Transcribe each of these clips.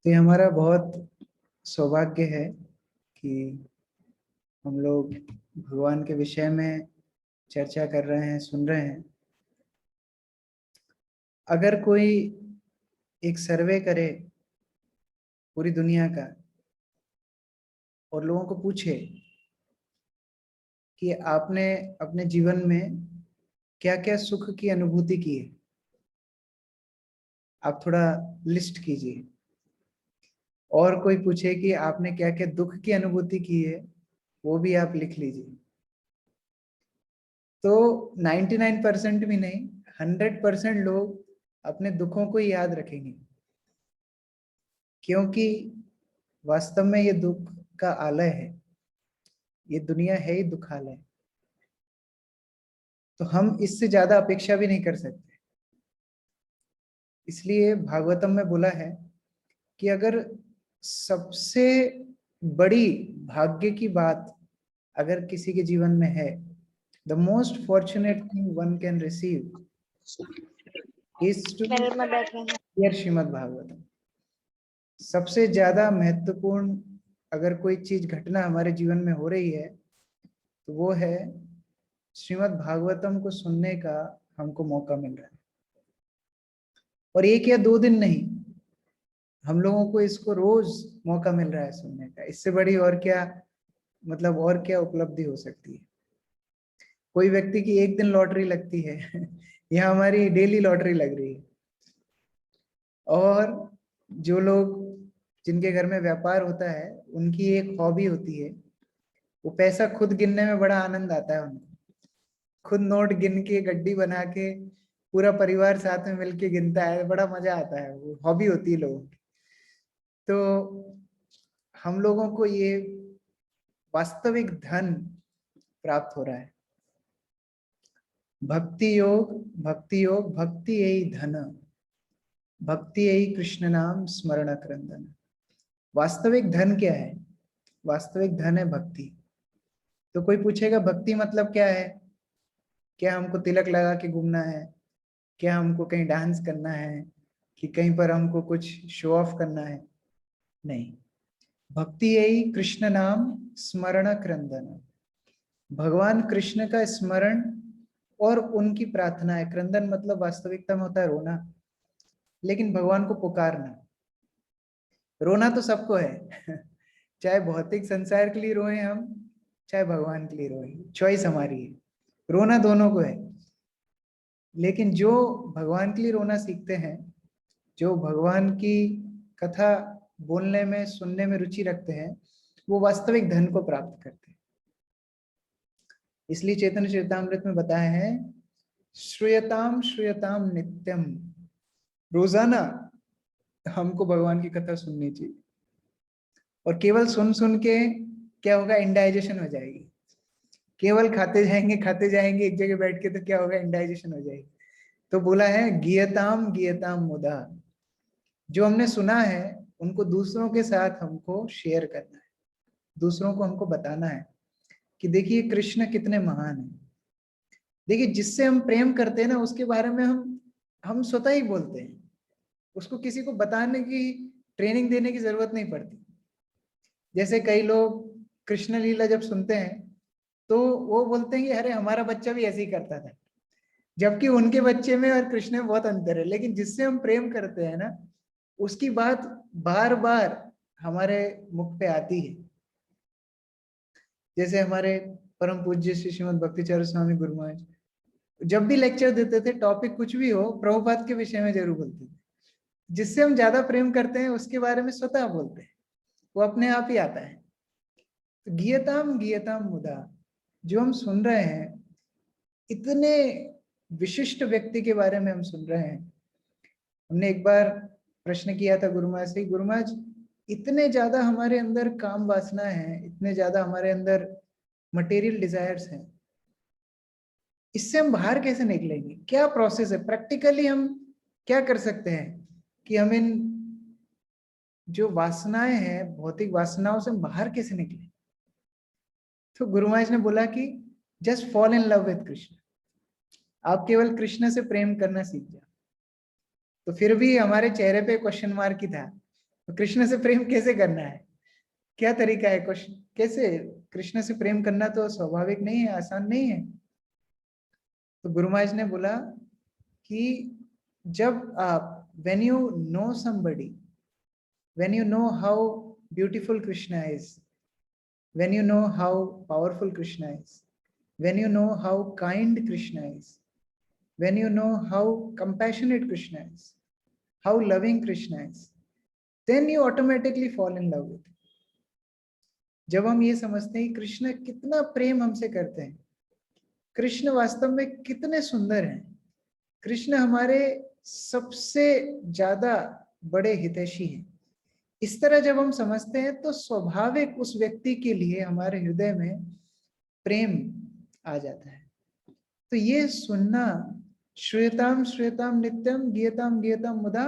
तो ये हमारा बहुत सौभाग्य है कि हम लोग भगवान के विषय में चर्चा कर रहे हैं, सुन रहे हैं। अगर कोई एक सर्वे करे पूरी दुनिया का और लोगों को पूछे कि आपने अपने जीवन में क्या क्या सुख की अनुभूति की है, आप थोड़ा लिस्ट कीजिए। और कोई पूछे कि आपने क्या क्या दुख की अनुभूति की है, वो भी आप लिख लीजिए। तो 99% भी नहीं, 100% लोग अपने दुखों को ही याद रखेंगे, क्योंकि वास्तव में ये दुख का आलय है। ये दुनिया है ही दुखालय। तो हम इससे ज्यादा अपेक्षा भी नहीं कर सकते। इसलिए भागवतम में बोला है कि अगर सबसे बड़ी भाग्य की बात अगर किसी के जीवन में है, the most fortunate thing one can receive is to hear Srimad Bhagavatam. सबसे ज्यादा महत्वपूर्ण अगर कोई चीज घटना हमारे जीवन में हो रही है तो वो है श्रीमद् भागवतम को सुनने का हमको मौका मिल रहा है। और एक या दो दिन नहीं, हम लोगों को इसको रोज मौका मिल रहा है सुनने का। इससे बड़ी और क्या, मतलब और क्या उपलब्धि हो सकती है। कोई व्यक्ति की एक दिन लॉटरी लगती है यहाँ हमारी डेली लॉटरी लग रही है। और जो लोग जिनके घर में व्यापार होता है, उनकी एक हॉबी होती है, वो पैसा खुद गिनने में बड़ा आनंद आता है उनको। खुद नोट गिन के गड्डी बना के पूरा परिवार साथ में मिलके गिनता है, बड़ा मजा आता है। वो हॉबी होती है लोगों की। तो हम लोगों को ये वास्तविक धन प्राप्त हो रहा है। भक्ति योग, भक्ति योग, भक्ति यही धन, भक्ति यही कृष्ण नाम स्मरण क्रंदन। वास्तविक धन क्या है? वास्तविक धन है भक्ति। तो कोई पूछेगा भक्ति मतलब क्या है? क्या हमको तिलक लगा के घूमना है? क्या हमको कहीं डांस करना है? कि कहीं पर हमको कुछ शो ऑफ करना है? नहीं। भक्ति यही कृष्ण नाम स्मरण क्रंदन, भगवान कृष्ण का स्मरण और उनकी प्रार्थना है। क्रंदन मतलब वास्तविकता में होता है रोना, लेकिन भगवान को पुकारना। रोना तो सबको है चाहे भौतिक संसार के लिए रोए हम, चाहे भगवान के लिए रोए, चॉइस हमारी है। रोना दोनों को है। लेकिन जो भगवान के लिए रोना सीखते हैं, जो भगवान की कथा बोलने में, सुनने में रुचि रखते हैं, वो वास्तविक धन को प्राप्त करते हैं। इसलिए चैतन्य चरितामृत में बताया है, श्रूयताम श्रूयताम नित्यम, रोजाना हमको भगवान की कथा सुननी चाहिए। और केवल सुन सुन के क्या होगा? इंडाइजेशन हो जाएगी। केवल खाते जाएंगे एक जगह बैठ के, तो क्या होगा? इंडाइजेशन हो जाएगी। तो बोला है गियताम गियताम मुदा, जो हमने सुना है उनको दूसरों के साथ हमको शेयर करना है, दूसरों को हमको बताना है कि देखिए कृष्ण कितने महान हैं। देखिए जिससे हम प्रेम करते हैं ना, उसके बारे में हम स्वतः ही बोलते हैं। उसको किसी को बताने की, ट्रेनिंग देने की जरूरत नहीं पड़ती। जैसे कई लोग कृष्ण लीला जब सुनते हैं तो वो बोलते हैं कि अरे हमारा बच्चा भी ऐसे ही करता था, जबकि उनके बच्चे में और कृष्ण में बहुत अंतर है। लेकिन जिससे हम प्रेम करते हैं ना, उसकी बात बार बार हमारे मुख पे आती है। जैसे हमारे परम पूज्य श्री श्रीमद् भक्तिचरण स्वामी गुरु महाराज जब भी लेक्चर देते थे, टॉपिक कुछ भी हो, प्रभुपाद के विषय में जरूर बोलते थे। जिससे हम ज्यादा प्रेम करते हैं उसके बारे में स्वतः बोलते हैं, वो अपने आप ही आता है। तो गियताम गियताम मुदा, जो हम सुन रहे हैं, इतने विशिष्ट व्यक्ति के बारे में हम सुन रहे हैं। हमने एक बार प्रश्न किया था गुरु महाराज से, गुरु महाराज इतने ज्यादा हमारे अंदर काम वासना है, इतने ज्यादा हमारे अंदर मटेरियल डिजायर्स हैं, इससे हम बाहर कैसे निकलेंगे? क्या प्रोसेस है? प्रैक्टिकली हम क्या कर सकते हैं कि हम इन जो वासनाएं हैं, भौतिक वासनाओं से हम बाहर कैसे निकले? तो गुरु महाराज ने बोला कि just fall in love with Krishna. आप केवल कृष्ण से प्रेम करना सीख जाओ। तो फिर भी हमारे चेहरे पे क्वेश्चन मार्क ही था। तो कृष्ण से प्रेम कैसे करना है, क्या तरीका है, क्वेश्चन कैसे कृष्ण से प्रेम करना तो स्वाभाविक नहीं है, आसान नहीं है। तो गुरु महाराज ने बोला कि जब आप when you know somebody, when you know how beautiful Krishna is, when you know how powerful Krishna is, when you know how kind Krishna is, when you know how compassionate Krishna is, how loving Krishna is, then you automatically fall in love with him. जब हम ये समझते हैं कृष्ण कितना प्रेम हमसे करते हैं, कृष्ण वास्तव में कितने सुंदर हैं, कृष्ण हमारे सबसे ज्यादा बड़े हितैषी हैं, इस तरह जब हम समझते हैं तो स्वाभाविक उस व्यक्ति के लिए हमारे हृदय में प्रेम आ जाता है। तो ये सुनना, श्रूयताम श्रूयताम नित्यम गीयताम गीयताम मुदा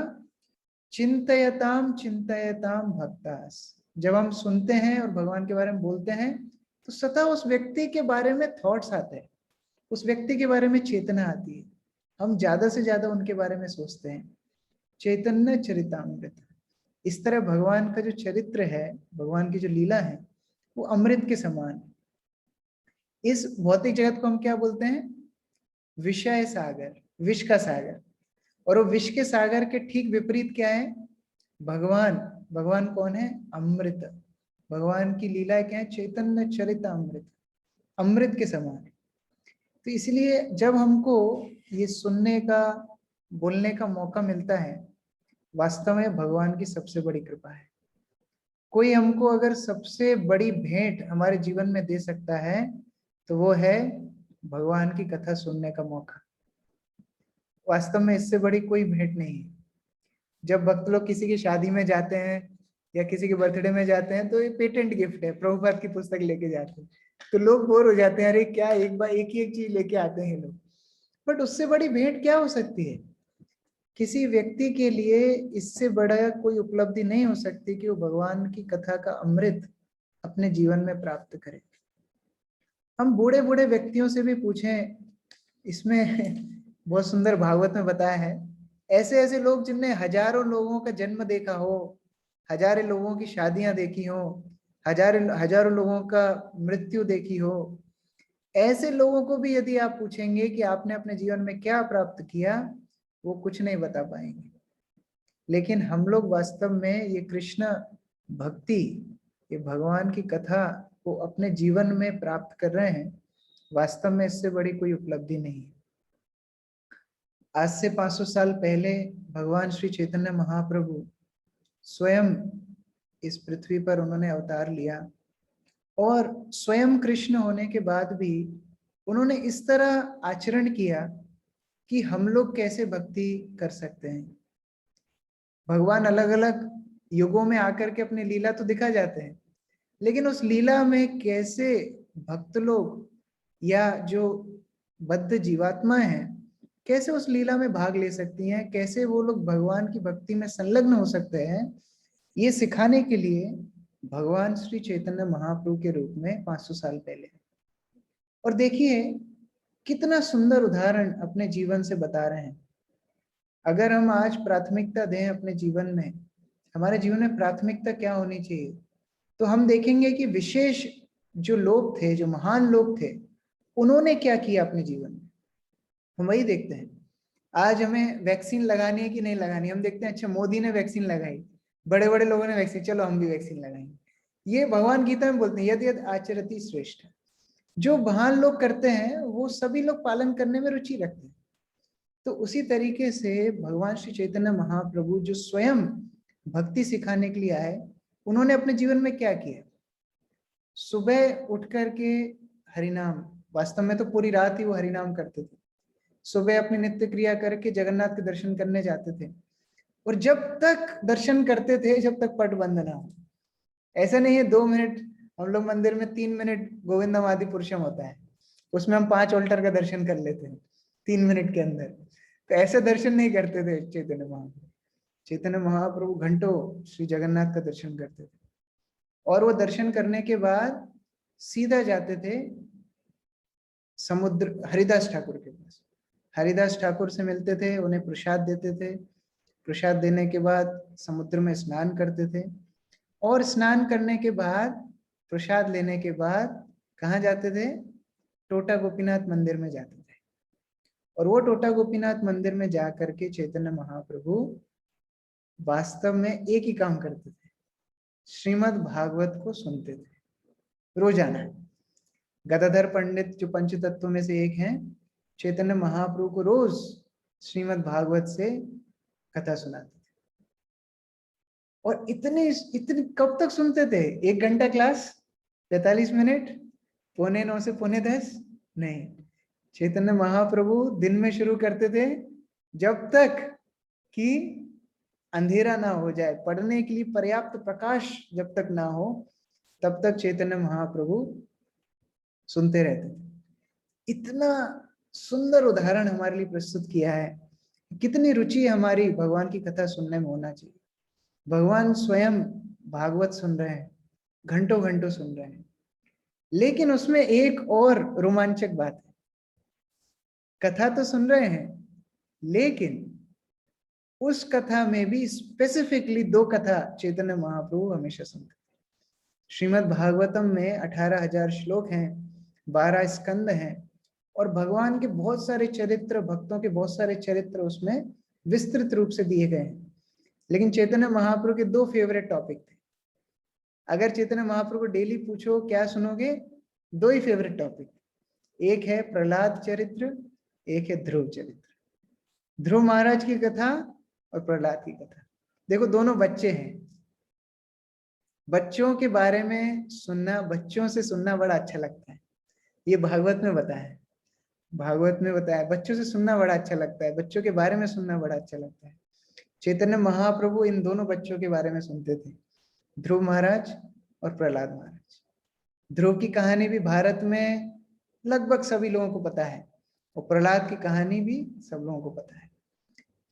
चिंतयताम चिंतयताम भक्तास, जब हम सुनते हैं और भगवान के बारे में बोलते हैं तो सदा उस व्यक्ति के बारे में थॉट्स आते हैं, उस व्यक्ति के बारे में चेतना आती है, हम ज्यादा से ज्यादा उनके बारे में सोचते हैं। चैतन्य चरितामृत, इस तरह भगवान का जो चरित्र है, भगवान की जो लीला है वो अमृत के समान है। इस भौतिक जगत को हम क्या बोलते हैं, विषय सागर, विष का सागर, और वो विष के सागर के ठीक विपरीत क्या है, भगवान। भगवान कौन है, अमृत। भगवान की लीला क्या है, चैतन्य चरितामृत, अमृत के समान है। तो इसलिए जब हमको ये सुनने का, बोलने का मौका मिलता है, वास्तव में भगवान की सबसे बड़ी कृपा है। कोई हमको अगर सबसे बड़ी भेंट हमारे जीवन में दे सकता है तो वो है भगवान की कथा सुनने का मौका। वास्तव में इससे बड़ी कोई भेंट नहीं है। जब भक्त लोग किसी की शादी में जाते हैं या किसी के बर्थडे में जाते हैं तो ये पेटेंट गिफ्ट है, प्रभुपाद की पुस्तक लेके जाते हैं, तो लोग बोर हो जाते हैं, अरे क्या एक बार एक ही एक चीज लेके आते हैं लोग। बट उससे बड़ी भेंट क्या हो सकती है, किसी व्यक्ति के लिए इससे बड़ा कोई उपलब्धि नहीं हो सकती कि वो भगवान की कथा का अमृत अपने जीवन में प्राप्त करे। हम बूढ़े बूढ़े व्यक्तियों से भी पूछें, इसमें बहुत सुंदर भागवत में बताया है, ऐसे ऐसे लोग जिनने हजारों लोगों का जन्म देखा हो, हजारों लोगों की शादियां देखी हो, हजारों लोगों का मृत्यु देखी हो, ऐसे लोगों को भी यदि आप पूछेंगे कि आपने अपने जीवन में क्या प्राप्त किया, वो कुछ नहीं बता पाएंगे। लेकिन हम लोग वास्तव में ये कृष्ण भक्ति, ये भगवान की कथा को अपने जीवन में प्राप्त कर रहे हैं, वास्तव में इससे बड़ी कोई उपलब्धि नहीं है। आज से 500 साल पहले भगवान श्री चैतन्य महाप्रभु स्वयं इस पृथ्वी पर उन्होंने अवतार लिया, और स्वयं कृष्ण होने के बाद भी उन्होंने इस तरह आचरण किया कि हम लोग कैसे भक्ति कर सकते हैं। भगवान अलग अलग युगों में आकर के अपनी लीला तो दिखा जाते हैं, लेकिन उस लीला में कैसे भक्त लोग या जो बद्ध जीवात्माएं हैं कैसे उस लीला में भाग ले सकती हैं, कैसे वो लोग भगवान की भक्ति में संलग्न हो सकते हैं, ये सिखाने के लिए भगवान श्री चैतन्य महाप्रभु के रूप में 500 साल पहले। और देखिए कितना सुंदर उदाहरण अपने जीवन से बता रहे हैं। अगर हम आज प्राथमिकता दें अपने जीवन में, हमारे जीवन में प्राथमिकता क्या होनी चाहिए, तो हम देखेंगे कि विशेष जो लोग थे, जो महान लोग थे, उन्होंने क्या किया अपने जीवन में, हम वही देखते हैं। आज हमें वैक्सीन लगानी है कि नहीं लगानी, हम देखते हैं अच्छा मोदी ने वैक्सीन लगाई, बड़े बड़े लोगों ने वैक्सीन, चलो हम भी वैक्सीन लगाएंगे। ये भगवान गीता में बोलते हैं यदि यदि आचरति श्रेष्ठ। जो महान लोग करते हैं वो सभी लोग पालन करने में रुचि रखते हैं। तो उसी तरीके से भगवान श्री चैतन्य महाप्रभु जो स्वयं भक्ति सिखाने के लिए आए, उन्होंने अपने जीवन में क्या किया, सुबह उठ करके हरिनाम, वास्तव में तो पूरी रात ही वो हरिनाम करते थे, सुबह अपनी नित्य क्रिया करके जगन्नाथ के दर्शन करने जाते थे, और जब तक दर्शन करते थे जब तक पट बंद ना हो। ऐसा नहीं है 2 मिनट, हम लोग मंदिर में 3 मिनट गोविंदम आदि पुरुषम होता है, उसमें हम 5 ऑल्टर का दर्शन कर लेते हैं 3 मिनट के अंदर। तो ऐसे दर्शन नहीं करते थे चैतन्य महाप्रभु। चैतन्य महाप्रभु घंटों श्री जगन्नाथ का दर्शन करते थे, और वो दर्शन करने के बाद सीधा जाते थे समुद्र हरिदास ठाकुर के पास, हरिदास ठाकुर से मिलते थे, उन्हें प्रसाद देते थे, प्रसाद देने के बाद समुद्र में स्नान करते थे, और स्नान करने के बाद प्रसाद लेने के बाद कहाँ जाते थे? टोटा गोपीनाथ मंदिर में जाते थे। और वो टोटा गोपीनाथ मंदिर में जाकर के चैतन्य महाप्रभु वास्तव में एक ही काम करते थे, श्रीमद् भागवत को सुनते थे रोजाना। गदाधर पंडित जो पंच तत्व में से एक हैं, चैतन्य महाप्रभु को रोज श्रीमद् भागवत से कथा सुनाते थे। और इतने इतने कब तक सुनते थे? 1 घंटा क्लास, 45 मिनट, 8:45 से 10:45? नहीं, चैतन्य महाप्रभु दिन में शुरू करते थे, जब तक कि अंधेरा ना हो जाए, पढ़ने के लिए पर्याप्त प्रकाश जब तक ना हो, तब तक चैतन्य महाप्रभु सुनते रहते थे। इतना सुंदर उदाहरण हमारे लिए प्रस्तुत किया है। कितनी रुचि हमारी भगवान की कथा सुनने में होना चाहिए। भगवान स्वयं भागवत सुन रहे हैं, घंटों घंटों सुन रहे हैं, लेकिन उसमें एक और रोमांचक बात है। कथा तो सुन रहे हैं, लेकिन उस कथा में भी स्पेसिफिकली 2 कथा चैतन्य महाप्रभु हमेशा सुनते थे। श्रीमद् भागवतम में 18,000 श्लोक हैं, 12 स्कंद हैं, और भगवान के बहुत सारे चरित्र, भक्तों के बहुत सारे चरित्र उसमें विस्तृत रूप से दिए गए हैं। लेकिन चैतन्य महाप्रभु के 2 फेवरेट टॉपिक थे। अगर चैतन्य महाप्रभु को डेली पूछो क्या सुनोगे, 2 ही फेवरेट टॉपिक, एक है प्रहलाद चरित्र, एक है ध्रुव चरित्र। ध्रुव महाराज की कथा और प्रहलाद की कथा। देखो, दोनों बच्चे हैं, बच्चों के बारे में सुनना, बच्चों से सुनना बड़ा अच्छा लगता है। ये भागवत में बताया है, भागवत में बताया, बच्चों से सुनना बड़ा अच्छा लगता है, बच्चों के बारे में सुनना बड़ा अच्छा लगता है। चैतन्य महाप्रभु इन दोनों बच्चों के बारे में सुनते थे, ध्रुव महाराज और प्रहलाद महाराज। ध्रुव की कहानी भी भारत में लगभग सभी लोगों को पता है, और प्रहलाद की कहानी भी सब लोगों को पता है।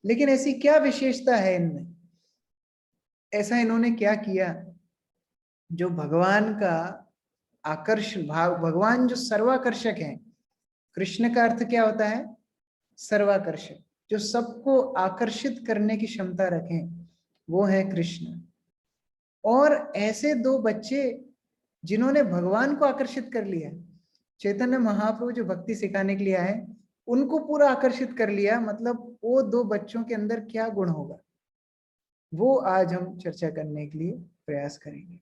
लेकिन ऐसी क्या विशेषता है इनमें? ऐसा इन्होंने क्या किया जो भगवान का आकर्षण, भगवान जो सर्वाकर्षक है, कृष्ण का अर्थ क्या होता है? सर्वाकर्षक, जो सबको आकर्षित करने की क्षमता रखें, वो है कृष्ण। और ऐसे 2 बच्चे जिन्होंने भगवान को आकर्षित कर लिया, चैतन्य महाप्रभु जो भक्ति सिखाने के लिए आए, उनको पूरा आकर्षित कर लिया। मतलब वो 2 बच्चों के अंदर क्या गुण होगा, वो आज हम चर्चा करने के लिए प्रयास करेंगे।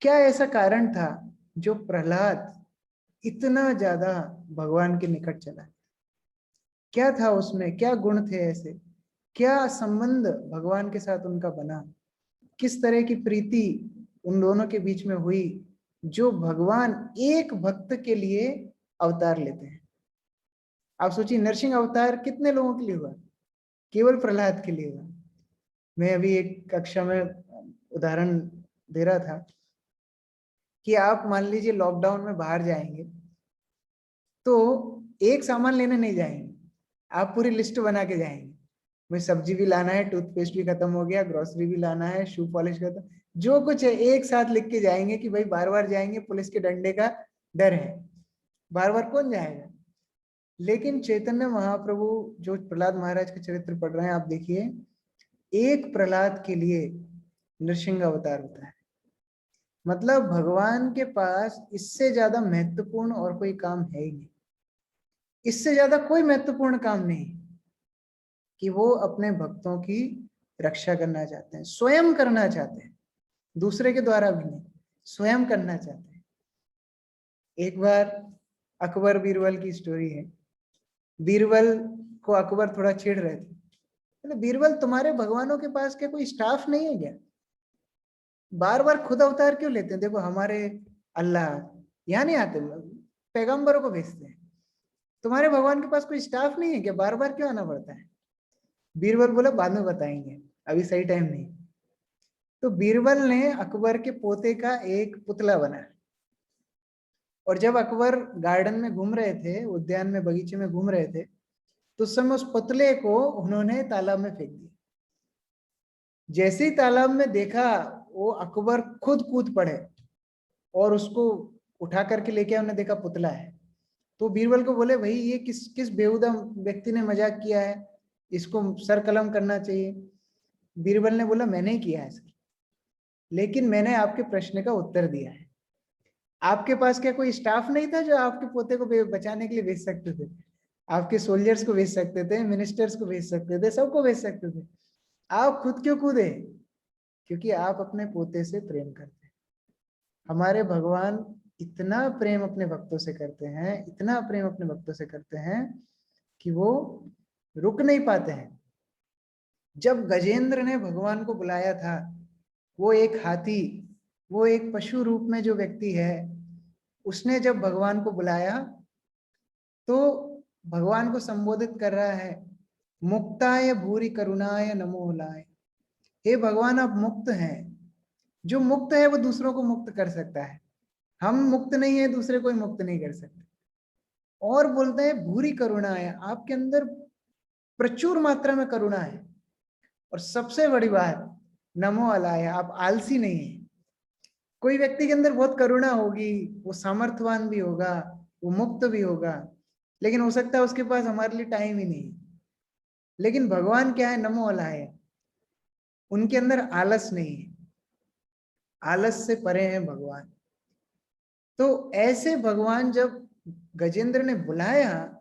क्या ऐसा कारण था जो प्रहलाद इतना ज्यादा भगवान के निकट चला? क्या था उसमें, क्या गुण थे ऐसे, क्या संबंध भगवान के साथ उनका बना, किस तरह की प्रीति उन दोनों के बीच में हुई, जो भगवान एक भक्त के लिए अवतार लेते हैं? आप सोचिए, नरसिंह अवतार कितने लोगों के लिए हुआ? केवल प्रहलाद के लिए हुआ। मैं अभी एक कक्षा में उदाहरण दे रहा था कि आप मान लीजिए लॉकडाउन में बाहर जाएंगे, तो एक सामान लेने नहीं जाएंगे, आप पूरी लिस्ट बना के जाएंगे। मुझे सब्जी भी लाना है, टूथपेस्ट भी खत्म हो गया, ग्रोसरी भी लाना है, शू पॉलिश खत्म, जो कुछ है एक साथ लिख के जाएंगे कि भाई बार बार जाएंगे, पुलिस के डंडे का डर है, बार बार कौन जाएगा। लेकिन चैतन्य महाप्रभु जो प्रहलाद महाराज का चरित्र पढ़ रहे हैं, आप देखिए, एक प्रहलाद के लिए नृसिंह अवतार होता है। मतलब भगवान के पास इससे ज्यादा महत्वपूर्ण और कोई काम है ही नहीं, इससे ज्यादा कोई महत्वपूर्ण काम नहीं कि वो अपने भक्तों की रक्षा करना चाहते हैं, स्वयं करना चाहते हैं, दूसरे के द्वारा भी नहीं, स्वयं करना चाहते हैं। एक बार अकबर बीरबल की स्टोरी है। बीरबल को अकबर थोड़ा चिढ़ रहे थे, बोले बीरबल तुम्हारे भगवानों के पास क्या कोई स्टाफ नहीं है क्या? बार बार खुद अवतार क्यों लेते हैं? देखो हमारे अल्लाह यहाँ नहीं आते, पैगंबरों को भेजते हैं, तुम्हारे भगवान के पास कोई स्टाफ नहीं है क्या? बार बार क्यों आना पड़ता है? बीरबल बोला बाद में बताएंगे, अभी सही टाइम नहीं। तो बीरबल ने अकबर के पोते का एक पुतला बनाया, और जब अकबर गार्डन में घूम रहे थे, उद्यान में, बगीचे में घूम रहे थे, तो उस समय उस पुतले को उन्होंने तालाब में फेंक दिया। जैसे ही तालाब में देखा, वो अकबर खुद कूद पड़े और उसको उठा करके लेके आए, उन्हें देखा पुतला है। तो बीरबल को बोले भाई ये किस बेहुदा व्यक्ति ने मजाक किया है, इसको सर कलम करना चाहिए। बीरबल ने बोला मैंने ही किया है सर, लेकिन मैंने आपके प्रश्न का उत्तर दिया है। आपके पास क्या कोई स्टाफ नहीं था जो आपके पोते को बचाने के लिए भेज सकते थे? आपके सोल्जर्स को भेज सकते थे, मिनिस्टर्स को भेज सकते थे, सबको भेज सकते थे। आप खुद क्यों कूदे? क्योंकि आप अपने पोते से प्रेम करते हैं। हमारे भगवान इतना प्रेम अपने भक्तों से करते हैं, इतना प्रेम अपने भक्तों से करते हैं कि वो रुक नहीं पाते हैं। जब गजेंद्र ने भगवान को बुलाया था, वो एक हाथी, वो एक पशु रूप में जो व्यक्ति है, उसने जब भगवान को बुलाया तो भगवान को संबोधित कर रहा है, मुक्ताय भूरि करुणाय नमो लाय। हे भगवान आप मुक्त हैं, जो मुक्त है वो दूसरों को मुक्त कर सकता है, हम मुक्त नहीं है, दूसरे कोई मुक्त नहीं कर सकते। और बोलते हैं भूरि करुणा है, आपके अंदर प्रचुर मात्रा में करुणा है। और सबसे बड़ी बात, नमो अलाय, आप आलसी नहीं है। कोई व्यक्ति के अंदर बहुत करुणा होगी, वो सामर्थ्यवान भी होगा, वो मुक्त भी होगा, लेकिन हो सकता है उसके पास हमारे लिए टाइम ही नहीं। लेकिन भगवान क्या है, नमो अलाय, उनके अंदर आलस नहीं है, आलस से परे हैं भगवान। तो ऐसे भगवान जब गजेंद्र ने बुलाया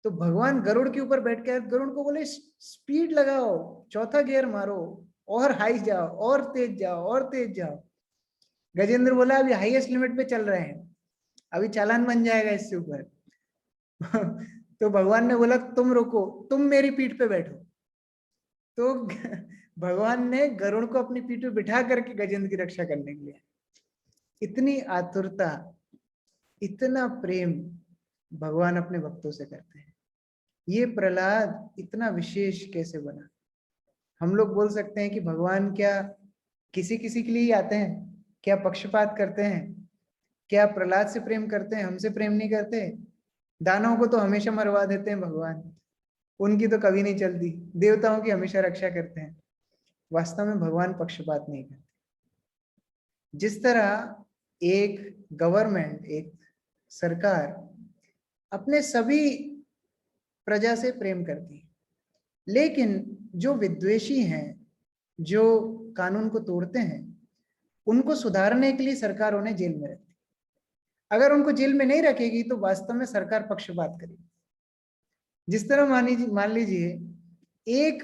तो भगवान गरुड़ के ऊपर बैठ के गरुड़ को बोले स्पीड लगाओ, चौथा गियर मारो, और हाई जाओ, और तेज जाओ, और तेज जाओ। गजेंद्र बोला अभी हाईएस्ट लिमिट पे चल रहे हैं, अभी चालान बन जाएगा इससे ऊपर। तो भगवान ने बोला तुम रुको, तुम मेरी पीठ पे बैठो। तो भगवान ने गरुड़ को अपनी पीठ पे बिठा करके गजेंद्र की रक्षा करने के लिए। इतनी आतुरता, इतना प्रेम भगवान अपने भक्तों से करते हैं। ये प्रहलाद इतना विशेष कैसे बना? हम लोग बोल सकते हैं कि भगवान क्या किसी किसी के लिए ही आते हैं? क्या पक्षपात करते हैं? क्या प्रहलाद से प्रेम करते हैं, हमसे प्रेम नहीं करते? दानवों को तो हमेशा मरवा देते हैं भगवान, उनकी तो कभी नहीं चलती। देवताओं की हमेशा रक्षा करते हैं। वास्तव में भगवान पक्षपात नहीं करते। जिस तरह एक गवर्नमेंट, एक सरकार अपने सभी प्रजा से प्रेम करती है, लेकिन जो विद्वेषी हैं, जो कानून को तोड़ते हैं, उनको सुधारने के लिए सरकार उन्हें जेल में रखती है। अगर उनको जेल में नहीं रखेगी तो वास्तव में सरकार पक्षपात करेगी। जिस तरह मान लीजिए एक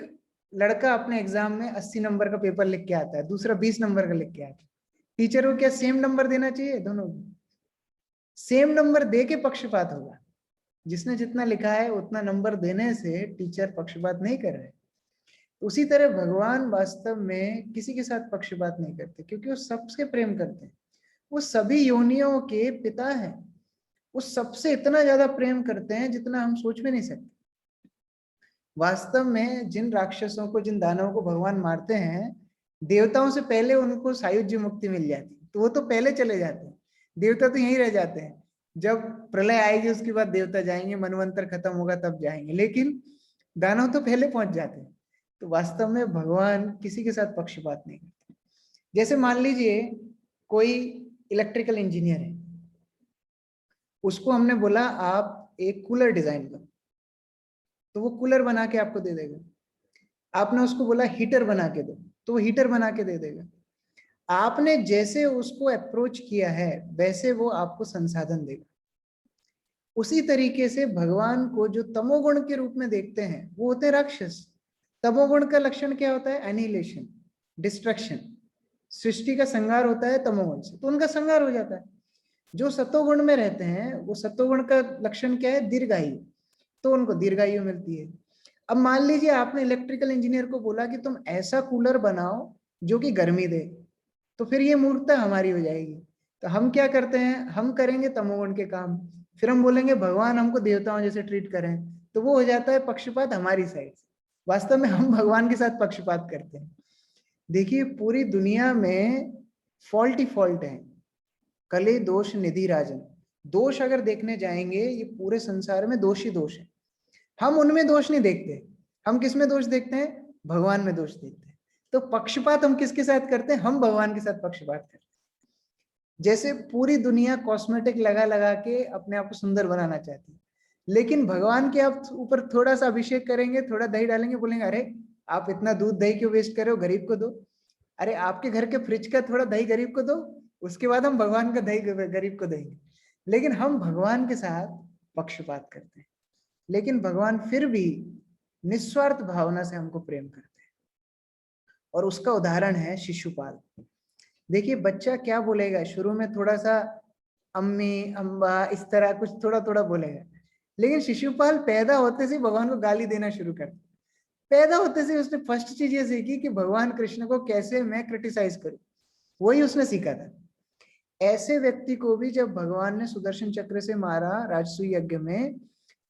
लड़का अपने एग्जाम में 80 नंबर का पेपर लिख के आता है, दूसरा 20 नंबर का लिख के आता है, टीचर को क्या सेम नंबर देना चाहिए? दोनों सेम नंबर दे के पक्षपात होगा। जिसने जितना लिखा है उतना नंबर देने से टीचर पक्षपात नहीं कर रहे। उसी तरह भगवान वास्तव में किसी के साथ पक्षपात नहीं करते, क्योंकि वो सबसे प्रेम करते हैं। वो सभी योनियों के पिता हैं, वो सबसे इतना ज्यादा प्रेम करते हैं जितना हम सोच भी नहीं सकते। वास्तव में जिन राक्षसों को, जिन दानवों को भगवान मारते हैं, देवताओं से पहले उनको सायुज्य मुक्ति मिल जाती, तो वो तो पहले चले जाते हैं। देवता तो यहीं रह जाते हैं, जब प्रलय आएगी उसके बाद देवता जाएंगे, मनवंतर खत्म होगा तब जाएंगे, लेकिन दानव तो पहले पहुंच जाते हैं। तो वास्तव में भगवान किसी के साथ पक्षपात नहीं करते। जैसे मान लीजिए कोई इलेक्ट्रिकल इंजीनियर है, उसको हमने बोला आप एक कूलर डिजाइन करो, तो वो कूलर बना के आपको दे देगा। आपने उसको बोला हीटर बना के दो, तो वो हीटर बना के दे देगा। आपने जैसे उसको अप्रोच किया है वैसे वो आपको संसाधन देगा। उसी तरीके से भगवान को जो तमोगुण के रूप में देखते हैं वो होते हैं राक्षस। तमोगुण का लक्षण क्या होता है? Annihilation, destruction. सृष्टि का संहार होता है तमोगुण से, तो उनका संहार हो जाता है। जो सतोगुण में रहते हैं, वो सतोगुण का लक्षण क्या है? दीर्घायु, तो उनको दीर्घायु मिलती है। अब मान लीजिए आपने इलेक्ट्रिकल इंजीनियर को बोला कि तुम ऐसा कूलर बनाओ जो कि गर्मी दे, तो फिर ये मूर्खता हमारी हो जाएगी। तो हम क्या करते हैं? हम करेंगे तमोगुण के काम, फिर हम बोलेंगे भगवान हमको देवताओं जैसे ट्रीट करें, तो वो हो जाता है पक्षपात हमारी साइड से। वास्तव में हम भगवान के साथ पक्षपात करते हैं। देखिए पूरी दुनिया में फॉल्ट ही फॉल्ट है। कले दोष निधि राजन, दोष अगर देखने जाएंगे ये पूरे संसार में दोष ही दोष है। हम उनमें दोष नहीं देखते, हम किस में दोष देखते हैं? भगवान में दोष देखते हैं। तो पक्षपात हम किसके साथ करते हैं? हम भगवान के साथ पक्षपात करते हैं। जैसे पूरी दुनिया कॉस्मेटिक लगा लगा के अपने आप को सुंदर बनाना चाहती है, लेकिन भगवान के आप ऊपर थोड़ा सा अभिषेक करेंगे, थोड़ा दही डालेंगे, बोलेंगे अरे आप इतना दूध दही क्यों वेस्ट कर रहे हो, गरीब को दो। अरे आपके घर के फ्रिज का थोड़ा दही गरीब को दो, उसके बाद हम भगवान का दही गरीब को देंगे। लेकिन हम भगवान के साथ पक्षपात करते हैं, लेकिन भगवान फिर भी निस्वार्थ भावना से हमको प्रेम करते हैं। और उसका उदाहरण है शिशुपाल। देखिए बच्चा क्या बोलेगा, शुरू में थोड़ा सा अम्मी अम्बा इस तरह कुछ थोड़ा थोड़ा बोलेगा, लेकिन शिशुपाल पैदा होते से भगवान को गाली देना शुरू कर। पैदा होते से उसने फर्स्ट चीज ये सीखी कि भगवान कृष्ण को कैसे मैं क्रिटिसाइज करूं, वही उसने सीखा था। ऐसे व्यक्ति को भी जब भगवान ने सुदर्शन चक्र से मारा राजसूय यज्ञ में,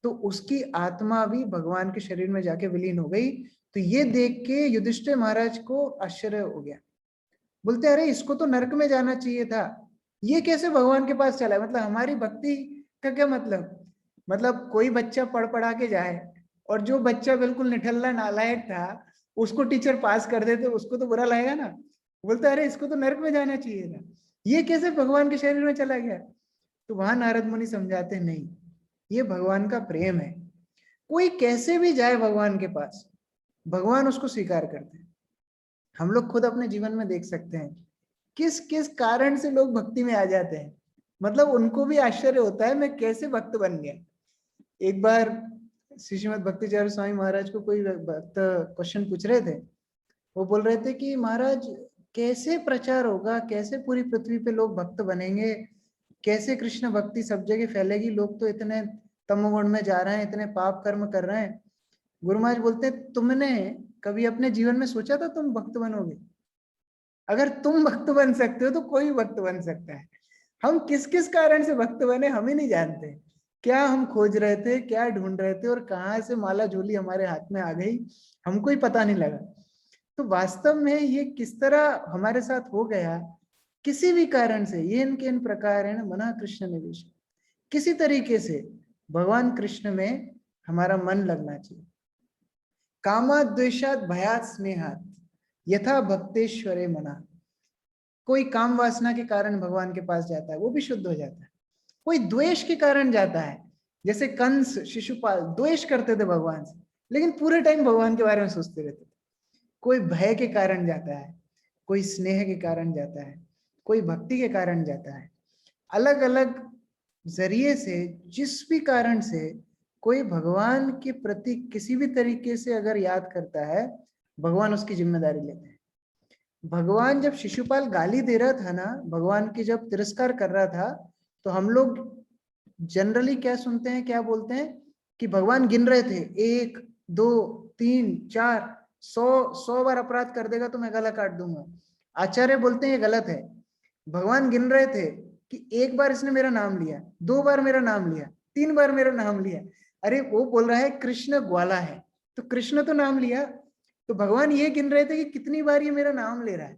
तो उसकी आत्मा भी भगवान के शरीर में जाके विलीन हो गई। तो ये देख के युधिष्ठिर महाराज को आश्चर्य हो गया, बोलते अरे इसको तो नरक में जाना चाहिए था, ये कैसे भगवान के पास चला है। मतलब हमारी भक्ति का क्या मतलब कोई बच्चा पढ़ पढ़ा के जाए और जो बच्चा बिल्कुल निठल्ला नालायक था उसको टीचर पास कर दे, तो उसको तो बुरा लगेगा ना। बोलते अरे इसको तो नरक में जाना चाहिए था, ये कैसे भगवान के शरीर में चला गया। तो वहां नारद मुनि समझाते नहीं, ये भगवान का प्रेम है। कोई कैसे भी जाए भगवान के पास, भगवान उसको स्वीकार करते हैं। हम लोग खुद अपने जीवन में देख सकते हैं किस किस कारण से लोग भक्ति में आ जाते हैं। मतलब उनको भी आश्चर्य होता है मैं कैसे भक्त बन गया। एक बार श्रीमद् भक्तिचार्य स्वामी महाराज को कोई भक्त क्वेश्चन पूछ रहे थे। वो बोल रहे थे कि महाराज कैसे प्रचार होगा, कैसे पूरी पृथ्वी पे लोग भक्त बनेंगे, कैसे कृष्ण भक्ति सब जगह फैलेगी, लोग तो इतने तमोगुण में जा रहे हैं, इतने पाप कर्म कर रहे हैं। गुरु महाराज बोलते तुमने कभी अपने जीवन में सोचा था तुम भक्त बनोगे? अगर तुम भक्त बन सकते हो तो कोई भक्त बन सकता है। हम किस किस कारण से भक्त बने हम ही नहीं जानते। क्या हम खोज रहे थे, क्या ढूंढ रहे थे, और कहाँ से माला झोली हमारे हाथ में आ गई, हमको ही पता नहीं लगा। तो वास्तव में ये किस तरह हमारे साथ हो गया, किसी भी कारण से, ये इनके इन प्रकार है मना कृष्ण निवेश, किसी तरीके से भगवान कृष्ण में हमारा मन लगना चाहिए। कामा द्वेषात भयात स्नेहात यथा भक्तेश्वरे मना। कोई काम वासना के कारण भगवान के पास जाता है, वो भी शुद्ध हो जाता है। कोई द्वेष के कारण जाता है, जैसे कंस शिशुपाल द्वेष करते थे भगवान से, लेकिन पूरे टाइम भगवान के बारे में सोचते रहते थे। कोई भय के कारण जाता है, कोई स्नेह के कारण जाता है, कोई भक्ति के कारण जाता है। अलग अलग जरिए से, जिस भी कारण से कोई भगवान के प्रति किसी भी तरीके से अगर याद करता है, भगवान उसकी जिम्मेदारी लेते हैं। भगवान जब शिशुपाल गाली दे रहा था ना, भगवान की जब तिरस्कार कर रहा था, तो हम लोग जनरली क्या सुनते हैं, क्या बोलते हैं कि भगवान गिन रहे थे 1 2 3 4, 100 बार अपराध कर देगा तो मैं गला काट दूंगा। आचार्य बोलते हैं ये गलत है। भगवान गिन रहे थे कि 1 बार इसने मेरा नाम लिया, 2 बार मेरा नाम लिया, 3 बार मेरा नाम लिया। अरे वो बोल रहा है कृष्ण ग्वाला है, तो कृष्ण तो नाम लिया। तो भगवान ये गिन रहे थे कि कितनी बार ये मेरा नाम ले रहा है।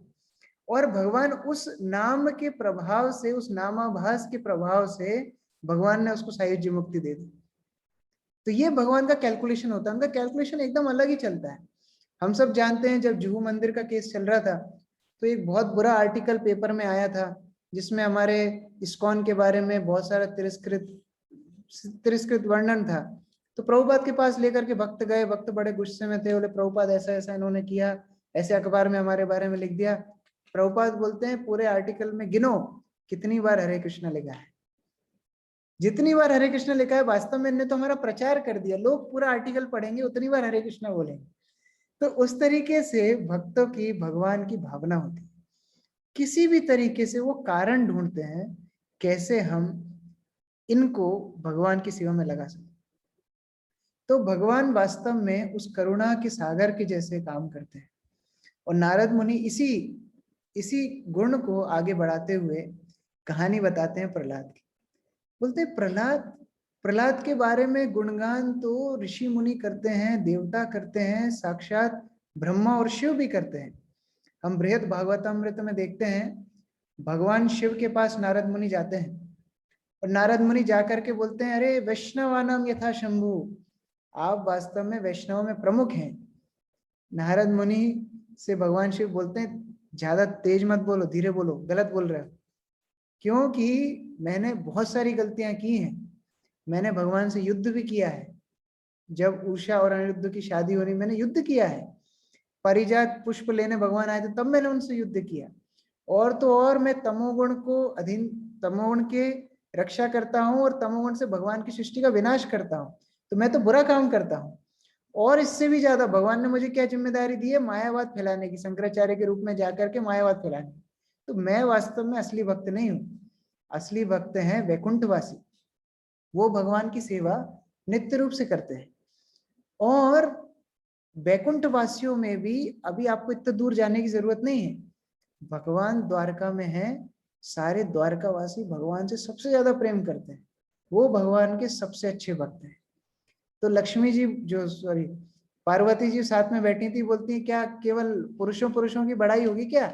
और भगवान उस नाम के प्रभाव से, उस नामाभास के प्रभाव से भगवान ने उसको सायुज्य मुक्ति दे दी। तो ये भगवान का कैलकुलेशन होता है, उनका कैलकुलेशन एकदम अलग ही चलता है। हम सब जानते हैं जब जुहू मंदिर का केस चल रहा था, तो एक बहुत बुरा आर्टिकल पेपर में आया था जिसमें हमारे इस्कॉन के बारे में बहुत सारा तिरस्कृत वर्णन था। तो प्रभुपाद के पास लेकर के भक्त गए, भक्त बड़े गुस्से में थे, बोले प्रभुपाद ऐसा ऐसा इन्होंने किया, ऐसे अखबार में हमारे बारे में लिख दिया। प्रभुपाद बोलते हैं पूरे आर्टिकल में गिनो कितनी बार हरे कृष्ण लिखा है। जितनी बार हरे कृष्ण लिखा है, वास्तव में इन्होंने तो हमारा प्रचार कर दिया। लोग पूरा आर्टिकल पढ़ेंगे उतनी बार हरे कृष्ण बोलेंगे। तो उस तरीके से भक्तों की भगवान की भावना होती है। किसी भी तरीके से वो कारण ढूंढते हैं कैसे हम इनको भगवान की सेवा में लगा सकते। तो भगवान वास्तव में उस करुणा के सागर के जैसे काम करते हैं। और नारद मुनि इसी इसी गुण को आगे बढ़ाते हुए कहानी बताते हैं प्रहलाद की। बोलते प्रहलाद प्रहलाद के बारे में गुणगान तो ऋषि मुनि करते हैं, देवता करते हैं, साक्षात ब्रह्मा और शिव भी करते हैं। हम बृहद भागवतामृत में देखते हैं भगवान शिव के पास नारद मुनि जाते हैं और नारद मुनि जाकर के बोलते हैं अरे वैष्णवानाम यथा शंभु, आप वास्तव में वैष्णव में प्रमुख हैं। नारद मुनि से भगवान शिव बोलते हैं ज्यादा तेज मत बोलो, धीरे बोलो, गलत बोल रहे हो, क्योंकि मैंने बहुत सारी गलतियां की हैं। मैंने भगवान से युद्ध भी किया है। जब उषा और अनिरुद्ध की शादी हो रही, मैंने युद्ध किया है। परिजात पुष्प लेने भगवान आए थे, तब मैंने उनसे युद्ध किया। और तो और मैं तमोगुण को अधीन, तमोगुण के रक्षा करता हूँ और तमोगुण से भगवान की सृष्टि का विनाश करता हूँ। तो मैं तो बुरा काम करता हूँ। और इससे भी ज्यादा भगवान ने मुझे क्या जिम्मेदारी दी है, मायावाद फैलाने की, शंकराचार्य के रूप में जाकर के मायावाद फैलाने की। तो मैं वास्तव में असली भक्त नहीं हूँ। असली भक्त हैं वैकुंठवासी। वो भगवान की सेवा नित्य रूप से करते हैं। और वैकुंठ वासियों में भी अभी आपको इतना दूर जाने की जरूरत नहीं है। भगवान द्वारका में है। सारे द्वारकावासी भगवान से सबसे ज्यादा प्रेम करते हैं। वो भगवान के सबसे अच्छे भक्त हैं। तो लक्ष्मी जी, जो सॉरी पार्वती जी साथ में बैठी थी, बोलती है क्या केवल पुरुषों पुरुषों की बड़ाई होगी क्या,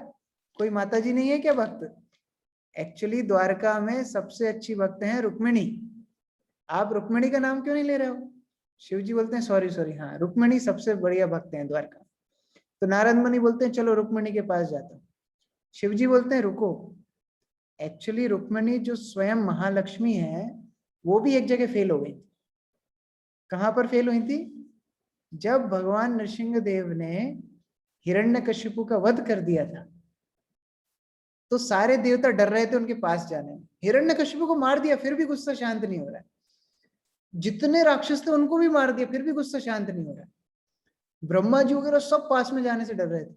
कोई माता जी नहीं है क्या भक्त? एक्चुअली द्वारका में सबसे अच्छी भक्त हैं रुक्मिणी। आप रुक्मिणी का नाम क्यों नहीं ले रहे हो? शिव जी बोलते हैं सॉरी सॉरी, हाँ रुक्मिणी सबसे बढ़िया भक्त हैं द्वारका। तो नारद मुनि बोलते हैं चलो रुक्मिणी के पास जाता हूँ। शिव जी बोलते हैं रुको। एक्चुअली रुक्मिणी जो स्वयं महालक्ष्मी है, वो भी एक जगह फेल हो गई। कहां पर फेल हुई थी? जब भगवान नृसिंह देव ने हिरण्यकशिपु का वध कर दिया था, तो सारे देवता डर रहे थे उनके पास जाने में। हिरण्यकशिपु को मार दिया, फिर भी गुस्सा शांत नहीं हो रहा है। जितने राक्षस थे उनको भी मार दिया, फिर भी गुस्सा शांत नहीं हो रहा है। ब्रह्मा जी वगैरह सब पास में जाने से डर रहे थे।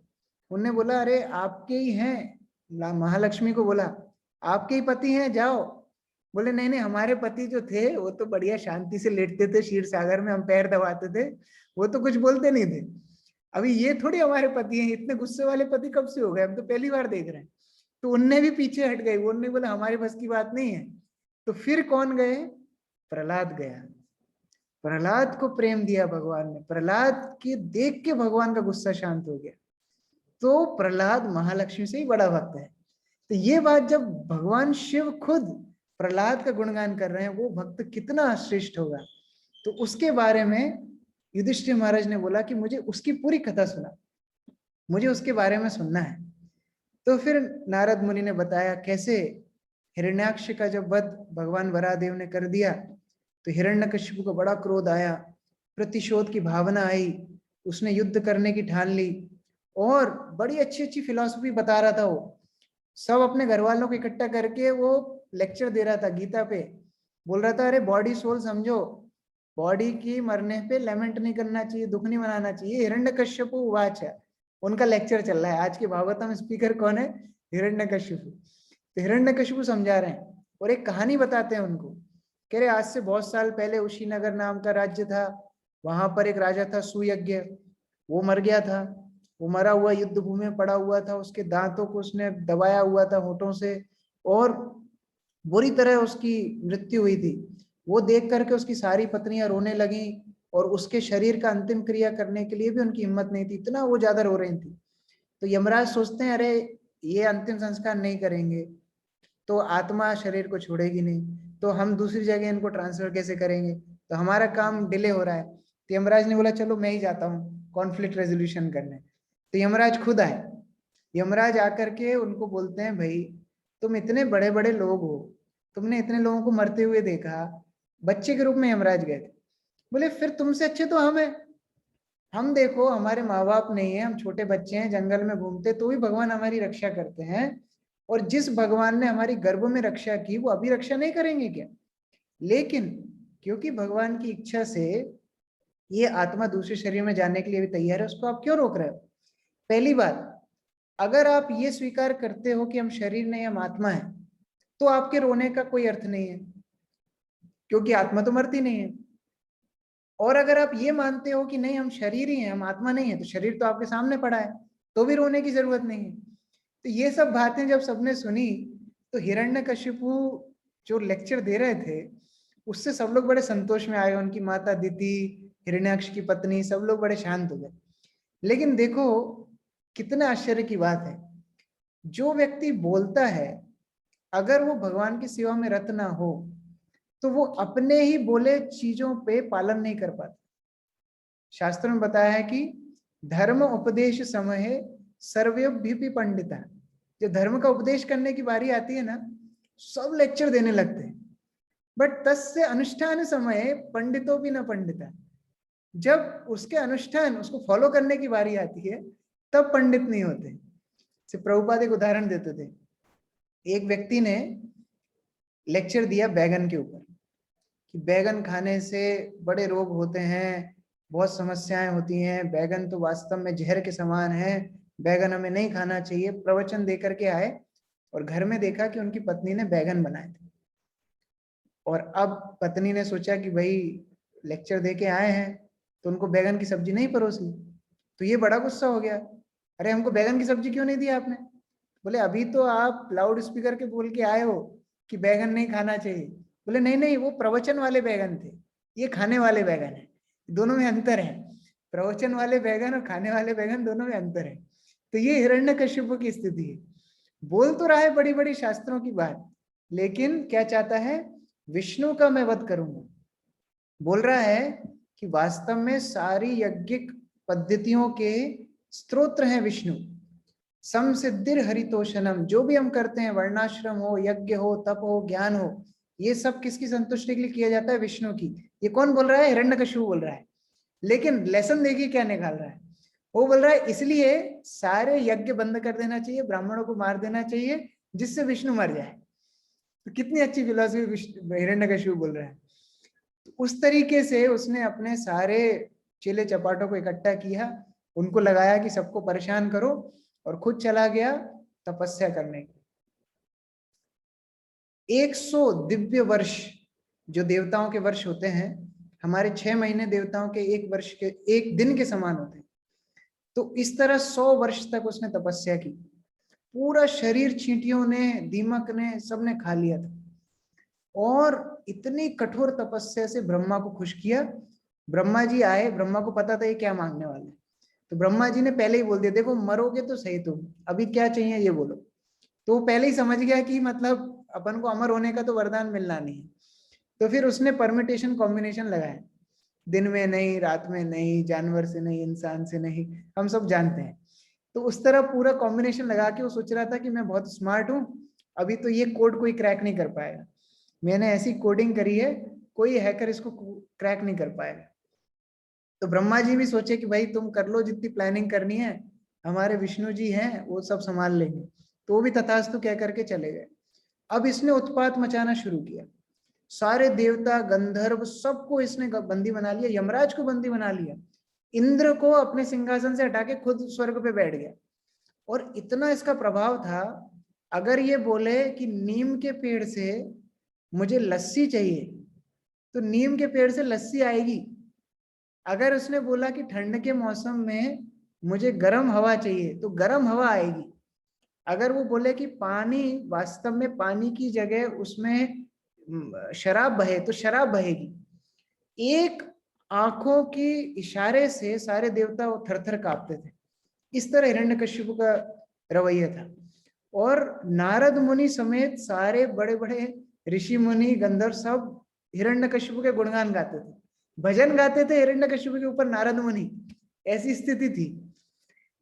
उनने बोला अरे आपके ही हैं, महालक्ष्मी को बोला आपके ही पति हैं, जाओ। बोले नहीं नहीं, हमारे पति जो थे वो तो बढ़िया शांति से लेटते थे क्षीर सागर में, हम पैर दबाते थे, वो तो कुछ बोलते नहीं थे। अभी ये थोड़ी हमारे पति हैं, इतने गुस्से वाले पति कब से हो गए, हम तो पहली बार देख रहे हैं। तो उनने भी पीछे हट गए, उनने बोला हमारे बस की बात नहीं है। तो फिर कौन गए? प्रहलाद गया। प्रहलाद को प्रेम दिया भगवान ने, प्रहलाद के देख के भगवान का गुस्सा शांत हो गया। तो प्रहलाद महालक्ष्मी से ही बड़ा भक्त है। तो ये बात जब भगवान शिव खुद प्रहलाद का गुणगान कर रहे हैं, वो भक्त कितना श्रेष्ठ होगा। तो उसके बारे में युधिष्ठिर महाराज ने बोला कि मुझे उसकी पूरी कथा सुना, मुझे उसके बारे में सुनना है। तो फिर नारद मुनि ने बताया कैसे हिरण्याक्ष का जब वध भगवान वराहदेव ने कर दिया, तो हिरण्यकशिपु को बड़ा क्रोध आया, प्रतिशोध की भावना आई, उसने युद्ध करने की ठान ली। और बड़ी अच्छी अच्छी फिलॉसफी बता रहा था वो, सब अपने घर वालों को इकट्ठा करके वो लेक्चर दे रहा था गीता पे। बोल रहा था अरे बॉडी सोल समझो, बॉडी की मरने पे लेमेंट नहीं करना चाहिए, दुख नहीं मनाना चाहिए। हिरण्यकश्यपु उवाच है, उनका लेक्चर चल रहा है। आज के भागवतम स्पीकर कौन है? हिरण्यकशिपु। तो हिरण्यकशिपु समझा रहे हैं और एक कहानी बताते हैं उनको। कह रहे आज से बहुत साल पहले उशीनगर नाम का राज्य था, वहां पर एक राजा था सुयज्ञ, वो मर गया था। वो मरा हुआ युद्ध भूमि में पड़ा हुआ था, उसके दांतों को उसने दबाया हुआ था होठों से, और बुरी तरह उसकी मृत्यु हुई थी। वो देख करके उसकी सारी पत्नियां रोने लगी, और उसके शरीर का अंतिम क्रिया करने के लिए भी उनकी हिम्मत नहीं थी, इतना वो ज्यादा रो रही थी। तो यमराज सोचते हैं अरे ये अंतिम संस्कार नहीं करेंगे तो आत्मा शरीर को छोड़ेगी नहीं, तो हम दूसरी जगह इनको ट्रांसफर कैसे करेंगे, तो हमारा काम डिले हो रहा है। तो यमराज ने बोला चलो मैं ही जाता हूँ कॉन्फ्लिक्ट रेजोल्यूशन करने। तो यमराज खुद आए। यमराज आकर के उनको बोलते हैं भाई तुम इतने बड़े बड़े लोग हो, तुमने इतने लोगों को मरते हुए देखा। बच्चे के रूप में यमराज गए थे। बोले फिर तुमसे अच्छे तो हम हैं। हम देखो हमारे माँ बाप नहीं है, हम छोटे बच्चे हैं, जंगल में घूमते तो भी भगवान हमारी रक्षा करते हैं। और जिस भगवान ने हमारी गर्भ में रक्षा की, वो अभी रक्षा नहीं करेंगे क्या? लेकिन क्योंकि भगवान की इच्छा से ये आत्मा दूसरे शरीर में जाने के लिए भी तैयार है, उसको आप क्यों रोक रहे हो? पहली बात, अगर आप ये स्वीकार करते हो कि हम शरीर नहीं हम आत्मा है, तो आपके रोने का कोई अर्थ नहीं है, क्योंकि आत्मा तो मरती नहीं है। और अगर आप ये मानते हो कि नहीं हम शरीर ही हैं हम आत्मा नहीं है, तो शरीर तो आपके सामने पड़ा है, तो भी रोने की जरूरत नहीं है। तो ये सब बातें जब सबने सुनी, तो हिरण्यकशिपु जो लेक्चर दे रहे थे, उससे सब लोग बड़े संतोष में आए। उनकी माता दिति, हिरण्याक्ष की पत्नी, सब लोग बड़े शांत हो गए। लेकिन देखो कितना आश्चर्य की बात है, जो व्यक्ति बोलता है अगर वो भगवान की सेवा में रत ना हो, तो वो अपने ही बोले चीजों पे पालन नहीं कर पाता। शास्त्र में बताया है कि धर्म उपदेश समय सर्वभ्युपि पंडिता। जब धर्म का उपदेश करने की बारी आती है ना, सब लेक्चर देने लगते हैं। बट तस्य अनुष्ठान समय पंडितों भी न पंडिता, जब उसके अनुष्ठान उसको फॉलो करने की बारी आती है तब पंडित नहीं होते। प्रभुपाद एक उदाहरण देते थे, एक व्यक्ति ने लेक्चर दिया बैगन के ऊपर कि बैगन खाने से बड़े रोग होते हैं, बहुत समस्याएं होती हैं, बैगन तो वास्तव में जहर के समान है, बैगन हमें नहीं खाना चाहिए। प्रवचन दे करके आए और घर में देखा कि उनकी पत्नी ने बैगन बनाए थे। और अब पत्नी ने सोचा कि भाई लेक्चर दे के आए हैं तो उनको बैगन की सब्जी नहीं परोसी, तो ये बड़ा गुस्सा हो गया, अरे हमको बैगन की सब्जी क्यों नहीं दी आपने? बोले अभी तो आप लाउड स्पीकर के बोल के आए हो कि बैगन नहीं खाना चाहिए। बोले नहीं नहीं, वो प्रवचन वाले बैगन थे, ये खाने वाले बैगन है, दोनों में अंतर है। प्रवचन वाले बैगन और खाने वाले बैगन दोनों में अंतर है। तो ये हिरण्यकश्यप की स्थिति है, बोल तो रहा है बड़ी बड़ी शास्त्रों की बात, लेकिन क्या चाहता है? विष्णु का मैं वध करूंगा। बोल रहा है कि वास्तव में सारी यज्ञिक पद्धतियों के स्तोत्र हैं विष्णु। सम सिद्धिर हरितोषणम, जो भी हम करते हैं, वर्णाश्रम हो, यज्ञ हो, तप हो, ज्ञान हो, ये सब किसकी संतुष्टि के लिए किया जाता है? विष्णु की। ये कौन बोल रहा है? हिरण्यकशिपु बोल रहा है। लेकिन लेसन देखिए क्या निकाल रहा है, वो बोल रहा है इसलिए सारे यज्ञ बंद कर देना चाहिए, ब्राह्मणों को मार देना चाहिए जिससे विष्णु मर जाए। तो कितनी अच्छी फिलॉसफी हिरण्यकशिपु बोल रहा है। तो उस तरीके से उसने अपने सारे चेले चपाटों को इकट्ठा किया, उनको लगाया कि सबको परेशान करो, और खुद चला गया तपस्या करने के। 100 दिव्य वर्ष जो देवताओं के वर्ष होते हैं, हमारे 6 महीने देवताओं के एक वर्ष के एक दिन के समान होते हैं। तो इस तरह 100 वर्ष तक उसने तपस्या की, पूरा शरीर चींटियों ने, दीमक ने, सबने खा लिया था, और इतनी कठोर तपस्या से ब्रह्मा को खुश किया। ब्रह्मा जी आए, ब्रह्मा को पता था ये क्या मांगने वाले, तो ब्रह्मा जी ने पहले ही बोल दिया, देखो मरोगे तो सही तुम, अभी क्या चाहिए ये बोलो। तो वो पहले ही समझ गया कि मतलब अपन को अमर होने का तो वरदान मिलना नहीं है। तो फिर उसने परमिटेशन कॉम्बिनेशन लगाया, दिन में नहीं, रात में नहीं, जानवर से नहीं, इंसान से नहीं, हम सब जानते हैं। तो उस तरह पूरा कॉम्बिनेशन लगा के वो सोच रहा था कि मैं बहुत स्मार्ट हूं, अभी तो ये कोड कोई क्रैक नहीं कर पाएगा, मैंने ऐसी कोडिंग करी है कोई हैकर इसको क्रैक नहीं कर पाएगा। तो ब्रह्मा जी भी सोचे कि भाई तुम कर लो जितनी प्लानिंग करनी है, हमारे विष्णु जी हैं वो सब संभाल लेंगे। तो वो भी तथास्तु कह करके चले गए। अब इसने उत्पात मचाना शुरू किया, सारे देवता गंधर्व सबको इसने बंदी बना लिया, यमराज को बंदी बना लिया, इंद्र को अपने सिंहासन से हटा के खुद स्वर्ग पे बैठ गया। और इतना इसका प्रभाव था, अगर ये बोले कि नीम के पेड़ से मुझे लस्सी चाहिए तो नीम के पेड़ से लस्सी आएगी। अगर उसने बोला कि ठंड के मौसम में मुझे गर्म हवा चाहिए तो गर्म हवा आएगी। अगर वो बोले कि पानी, वास्तव में पानी की जगह उसमें शराब बहे तो शराब बहेगी। एक आंखों की इशारे से सारे देवता वो थर थर कांपते थे। इस तरह हिरण्यकश्यप का रवैया था। और नारद मुनि समेत सारे बड़े बड़े ऋषि मुनि गंधर्व सब हिरण्यकश्यप के गुणगान गाते थे, भजन गाते थे हिरण्यकश्यप के ऊपर नारद मुनि, ऐसी स्थिति थी।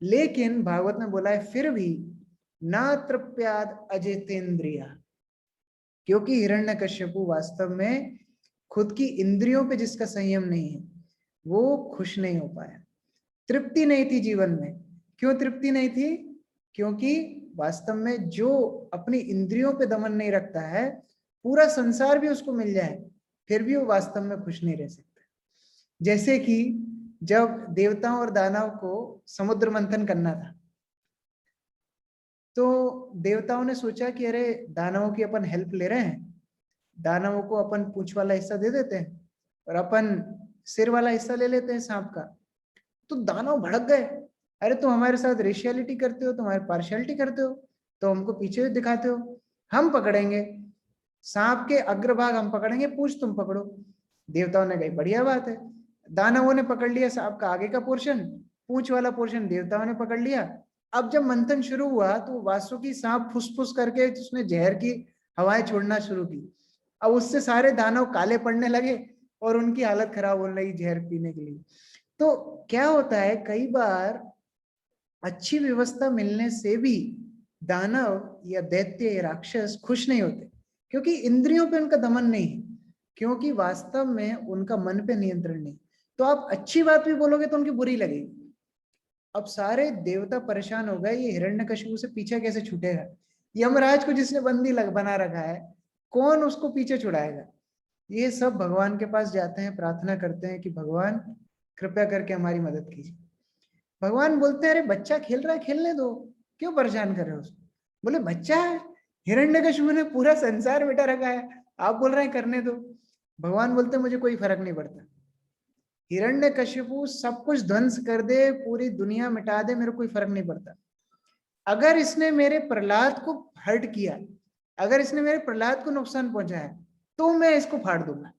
लेकिन भागवत में बोला है फिर भी ना तृप्याद अजितेंद्रिया, क्योंकि हिरण्यकश्यप वास्तव में खुद की इंद्रियों पे जिसका संयम नहीं है वो खुश नहीं हो पाया, तृप्ति नहीं थी जीवन में। क्यों तृप्ति नहीं थी? क्योंकि वास्तव में जो अपनी इंद्रियों पे दमन नहीं रखता है, पूरा संसार भी उसको मिल जाए फिर भी वो वास्तव में खुश नहीं रह सकता। जैसे कि जब देवताओं और दानव को समुद्र मंथन करना था, तो देवताओं ने सोचा कि अरे दानवों की अपन हेल्प ले रहे हैं, दानवों को अपन पूंछ वाला हिस्सा दे देते हैं और अपन सिर वाला हिस्सा ले लेते हैं सांप का। तो दानव भड़क गए, अरे तुम हमारे साथ रेशियलिटी करते हो, तुम्हारी पार्शियलिटी करते हो, तो हमको पीछे दिखाते हो, हम पकड़ेंगे सांप के अग्रभाग, हम पकड़ेंगे, पूंछ तुम पकड़ो। देवताओं ने कही बढ़िया बात है। दानवों ने पकड़ लिया सांप का आगे का पोर्शन, पूंछ वाला पोर्शन देवताओं ने पकड़ लिया। अब जब मंथन शुरू हुआ तो वासुकी सांप फुसफुस करके उसने जहर की हवाएं छोड़ना शुरू की। अब उससे सारे दानव काले पड़ने लगे और उनकी हालत खराब होने लगी जहर पीने के लिए। तो क्या होता है, कई बार अच्छी व्यवस्था मिलने से भी दानव या दैत्य या राक्षस खुश नहीं होते, क्योंकि इंद्रियों पे उनका दमन नहीं है। क्योंकि वास्तव में उनका मन पे नियंत्रण नहीं। तो आप अच्छी बात भी बोलोगे तो उनकी बुरी लगेगी। अब सारे देवता परेशान हो गए, ये हिरण्यकशिपु से पीछे कैसे छूटेगा, यमराज को जिसने बंदी बना रखा है, कौन उसको पीछे छुड़ाएगा। ये सब भगवान के पास जाते हैं, प्रार्थना करते हैं कि भगवान कृपया करके हमारी मदद कीजिए। भगवान बोलते हैं अरे बच्चा खेल रहा है, खेलने दो, क्यों परेशान कर रहे हो उसको। बोले बच्चा है, हिरण्यकशिपु ने पूरा संसार बेटा रखा है, आप बोल रहे हैं करने दो। भगवान बोलते हैं मुझे कोई फर्क नहीं पड़ता, हिरण्यकशिपु सब कुछ ध्वंस कर दे, पूरी दुनिया मिटा दे, मेरे कोई फर्क नहीं पड़ता। अगर इसने मेरे प्रहलाद को हर्ट किया, अगर इसने मेरे प्रहलाद को नुकसान पहुंचाया, तो मैं इसको फाड़ दूंगा,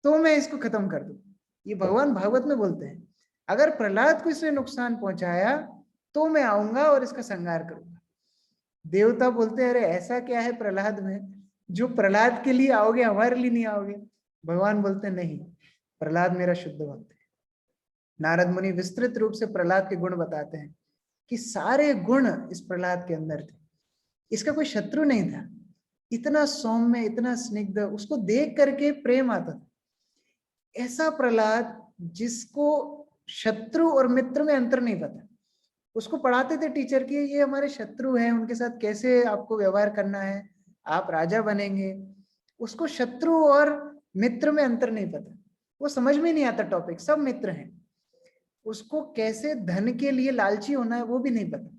तो मैं इसको खत्म कर दूंगा। ये भगवान भागवत में बोलते हैं, अगर प्रहलाद को इसने नुकसान पहुंचाया तो मैं आऊंगा और इसका संहार करूंगा। देवता बोलते हैं अरे ऐसा क्या है प्रहलाद में जो प्रहलाद के लिए आओगे, हमारे लिए नहीं आओगे। भगवान बोलते नहीं, प्रहलाद मेरा शुद्ध भक्त है। नारद मुनि विस्तृत रूप से प्रहलाद के गुण बताते हैं कि सारे गुण इस प्रहलाद के अंदर थे, इसका कोई शत्रु नहीं था, इतना सौम्य, इतना स्निग्ध, उसको देख करके प्रेम आता था। ऐसा प्रहलाद जिसको शत्रु और मित्र में अंतर नहीं पता। उसको पढ़ाते थे टीचर कि ये हमारे शत्रु हैं, उनके साथ कैसे आपको व्यवहार करना है, आप राजा बनेंगे। उसको शत्रु और मित्र में अंतर नहीं पता, वो समझ में नहीं आता टॉपिक, सब मित्र हैं। उसको कैसे धन के लिए लालची होना है वो भी नहीं पता,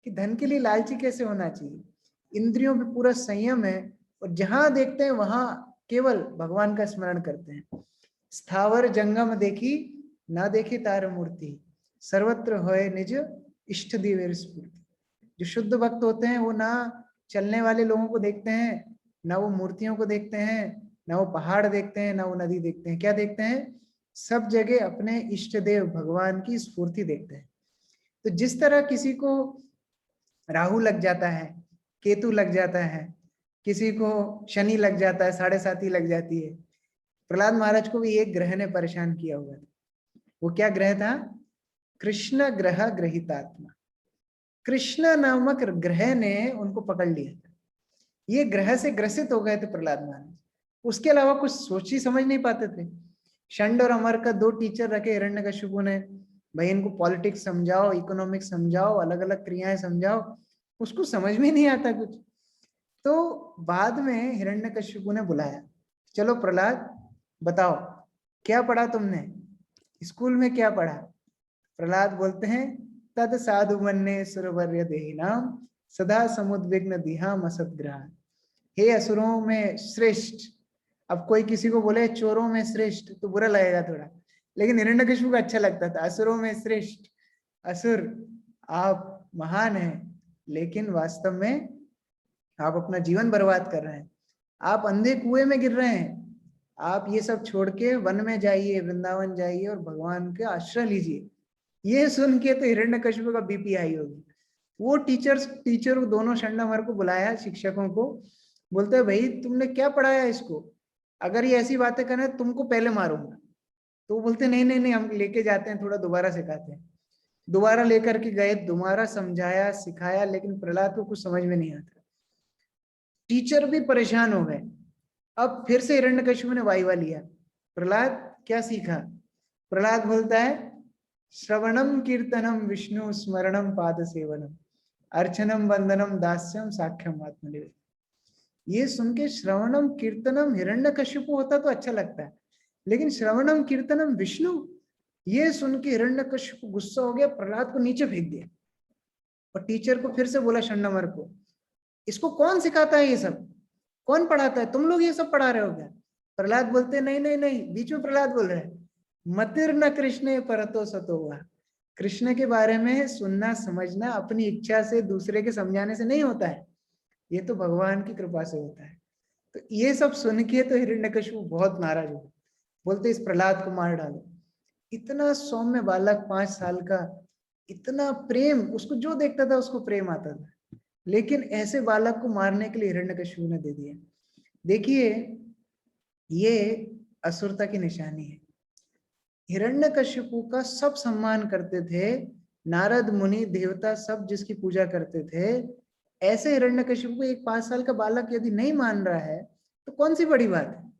कि धन के लिए लालची कैसे होना चाहिए। इंद्रियों पे पूरा संयम है, और जहां देखते हैं वहां केवल भगवान का स्मरण करते हैं। स्थावर जंगम देखी, ना देखी तार मूर्ति, सर्वत्र होए निज इष्ट दिवेर स्फूर्ति। जो शुद्ध भक्त होते हैं वो ना चलने वाले लोगों को देखते हैं, ना वो मूर्तियों को देखते हैं, ना वो पहाड़ देखते हैं, ना वो नदी देखते हैं। क्या देखते हैं? सब जगह अपने इष्ट देव भगवान की स्फूर्ति देखते हैं। तो जिस तरह किसी को राहु लग जाता है, केतु लग जाता है, किसी को शनि लग जाता है, 7.5 लग जाती है, प्रहलाद महाराज को भी एक ग्रह ने परेशान किया हुआ था। वो क्या ग्रह था? कृष्ण ग्रह ग्रहितात्मा। कृष्ण नामक ग्रह ने उनको पकड़ लिया था। ये ग्रह से ग्रसित हो गए थे प्रहलाद महाराज, उसके अलावा कुछ सोच ही समझ नहीं पाते थे। षंड और अमर का 2 टीचर रखे हिरण्यकशिपु ने, भाई इनको पॉलिटिक्स समझाओ, इकोनॉमिक्स समझाओ, अलग अलग क्रियाएं समझाओ, उसको समझ में नहीं आता कुछ। तो बाद में हिरण्यकशिपु ने बुलाया, चलो प्रहलाद बताओ क्या पढ़ा तुमने, स्कूल में क्या पढ़ा। प्रहलाद बोलते हैं तद साधु मन्ने सुरवर्य देहिनाम सदा समुद्विग्न दिहाम असदग्रह। हे असुरों में श्रेष्ठ। अब कोई किसी को बोले चोरों में श्रेष्ठ तो बुरा लगेगा थोड़ा, लेकिन हिरण्यकशिपु को अच्छा लगता था, असुरों में श्रेष्ठ। असुर आप महान हैं, लेकिन वास्तव में आप अपना जीवन बर्बाद कर रहे हैं, आप अंधे कुएं में गिर रहे हैं। आप ये सब छोड़ के वन में जाइए, वृंदावन जाइए और भगवान के आश्रय लीजिए। ये सुन के तो हिरण्यकशिपु का बीपी हाई होगी। वो टीचर दोनों षंडमर को बुलाया, शिक्षकों को, बोलते हैं भाई तुमने क्या पढ़ाया इसको, अगर ये ऐसी बातें करे तुमको पहले मारूंगा। तो वो बोलते नहीं नहीं नहीं, हम लेके जाते हैं, थोड़ा दोबारा सिखाते हैं। दोबारा लेकर के गए, दोबारा समझाया सिखाया, लेकिन प्रहलाद को कुछ समझ में नहीं आता। टीचर भी परेशान हो गए। अब फिर से हिरण्यकशिपु ने वाइवा लिया, प्रहलाद क्या सीखा। प्रहलाद बोलता है श्रवणम कीर्तनम विष्णु स्मरणम पाद सेवनम अर्चनम वंदनम दास्यम साख्यम आत्मनिवेदन। ये सुन के श्रवणम कीर्तनम हिरण्यकशिपु होता तो अच्छा लगता है, लेकिन श्रवणम कीर्तनम विष्णु, ये सुन के हिरण्यकशिपु गुस्सा हो गया, प्रहलाद को नीचे फेंक दिया। और टीचर को फिर से बोला षंडमर को, इसको कौन सिखाता है, ये सब कौन पढ़ाता है, तुम लोग ये सब पढ़ा रहे हो क्या। प्रहलाद बोलते नहीं नहीं नहीं, बीच में प्रहलाद बोल रहे हैं मतिर न कृष्ण परतो सतो हुआ। कृष्ण के बारे में सुनना समझना अपनी इच्छा से, दूसरे के समझाने से नहीं होता है, ये तो भगवान की कृपा से होता है। तो ये सब सुन के तो हिरण्यकशिपु बहुत नाराज हुआ, बोलते इस प्रहलाद को मार डालो। इतना सौम्य बालक 5 साल का, इतना प्रेम, उसको जो देखता था उसको प्रेम आता था, लेकिन ऐसे बालक को मारने के लिए हिरण्यकशिपु ने दे दिया। देखिए ये असुरता की निशानी है। हिरण्यकशिपु का सब सम्मान करते थे, नारद मुनि देवता सब जिसकी पूजा करते थे। ऐसे हिरण्यकशिपु को एक 5 साल का बालक यदि नहीं मान रहा है तो कौन सी बड़ी बात है।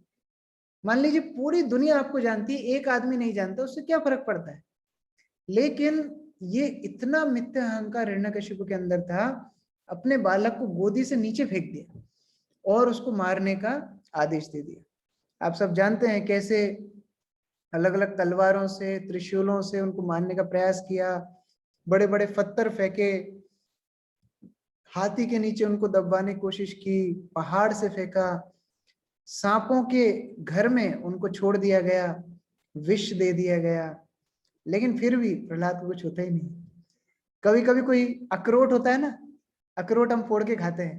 मान लीजिए पूरी दुनिया आपको जानती है, एक आदमी नहीं जानता, उससे क्या फर्क पड़ता है। लेकिन ये इतना मिथ्या अहंकार हिरण्यकशिपु के अंदर था, अपने बालक को गोदी से नीचे फेंक दिया और उसको मारने का आदेश दे दिया। आप सब जानते हैं कैसे अलग अलग तलवारों से, त्रिशूलों से उनको मारने का प्रयास किया, बड़े बड़े पत्थर फेंके, हाथी के नीचे उनको दबाने की कोशिश की, पहाड़ से फेंका, सांपों के घर में उनको छोड़ दिया गया, विष दे दिया गया, लेकिन फिर भी प्रहलाद को कुछ होता ही नहीं। कभी कभी कोई अखरोट होता है ना, अखरोट हम फोड़ के खाते हैं,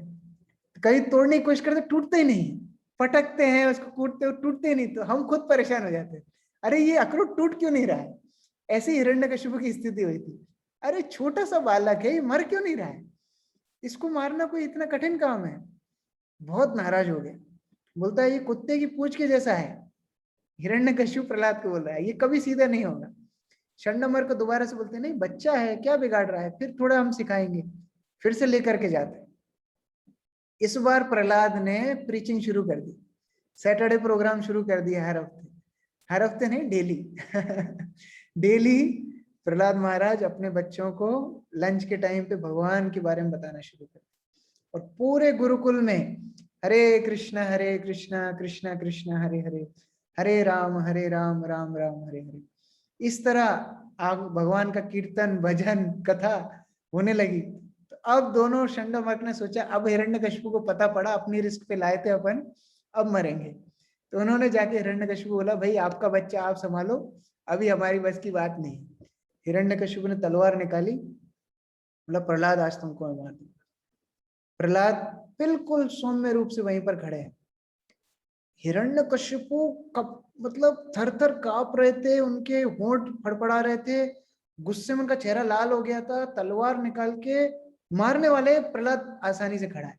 तो कहीं तोड़ने की कोशिश करते टूटते ही नहीं, पटकते हैं उसको, कूटते हो, टूटते ही नहीं, तो हम खुद परेशान हो जाते हैं, अरे ये अखरोट टूट क्यों नहीं रहा है। ऐसे ही हिरण्यकशिपु की स्थिति हुई थी, अरे छोटा सा बालक है, ये मर क्यों नहीं रहा है, इसको मारना कोई इतना कठिन काम है। बहुत नाराज हो गया, बोलता है ये कुत्ते की पूंछ के जैसा है। हिरण्यकशिपु प्रहलाद को बोल रहा है ये कभी सीधा नहीं होगा। शंडमर को दोबारा से बोलते नहीं, बच्चा है, क्या बिगाड़ रहा है, फिर थोड़ा हम सिखाएंगे, फिर से लेकर के जाते हैं। इस बार प्रहलाद ने प्रीचिंग शुरू कर दी, सैटरडे प्रोग्राम शुरू कर दिया, हर हफ्ते नहीं, डेली डेली प्रहलाद महाराज अपने बच्चों को लंच के टाइम पे भगवान के बारे में बताना शुरू कर दिया। और पूरे गुरुकुल में हरे कृष्णा कृष्णा कृष्णा हरे हरे, हरे राम राम राम हरे हरे, इस तरह भगवान का कीर्तन भजन कथा होने लगी। तो अब दोनों शंडमर्क ने सोचा अब हिरण्यकशिपु को पता पड़ा, अपनी रिस्क पे लाए थे अपन, अब मरेंगे। तो उन्होंने जाके हिरण्यकशिपु बोला भाई आपका बच्चा आप संभालो, अभी हमारी बस की बात नहीं। हिरण्यकशिपु ने तलवार निकाली, बोला प्रहलाद आज तुमको मैं मार दूंगा। प्रहलाद बिल्कुल सौम्य रूप से वहीं पर खड़े हैं। हिरण्यकशिपु मतलब थर थर कांप रहे थे, उनके होंठ फड़फड़ा रहे थे, गुस्से में उनका चेहरा लाल हो गया था, तलवार निकाल के मारने वाले। प्रहलाद आसानी से खड़ा है।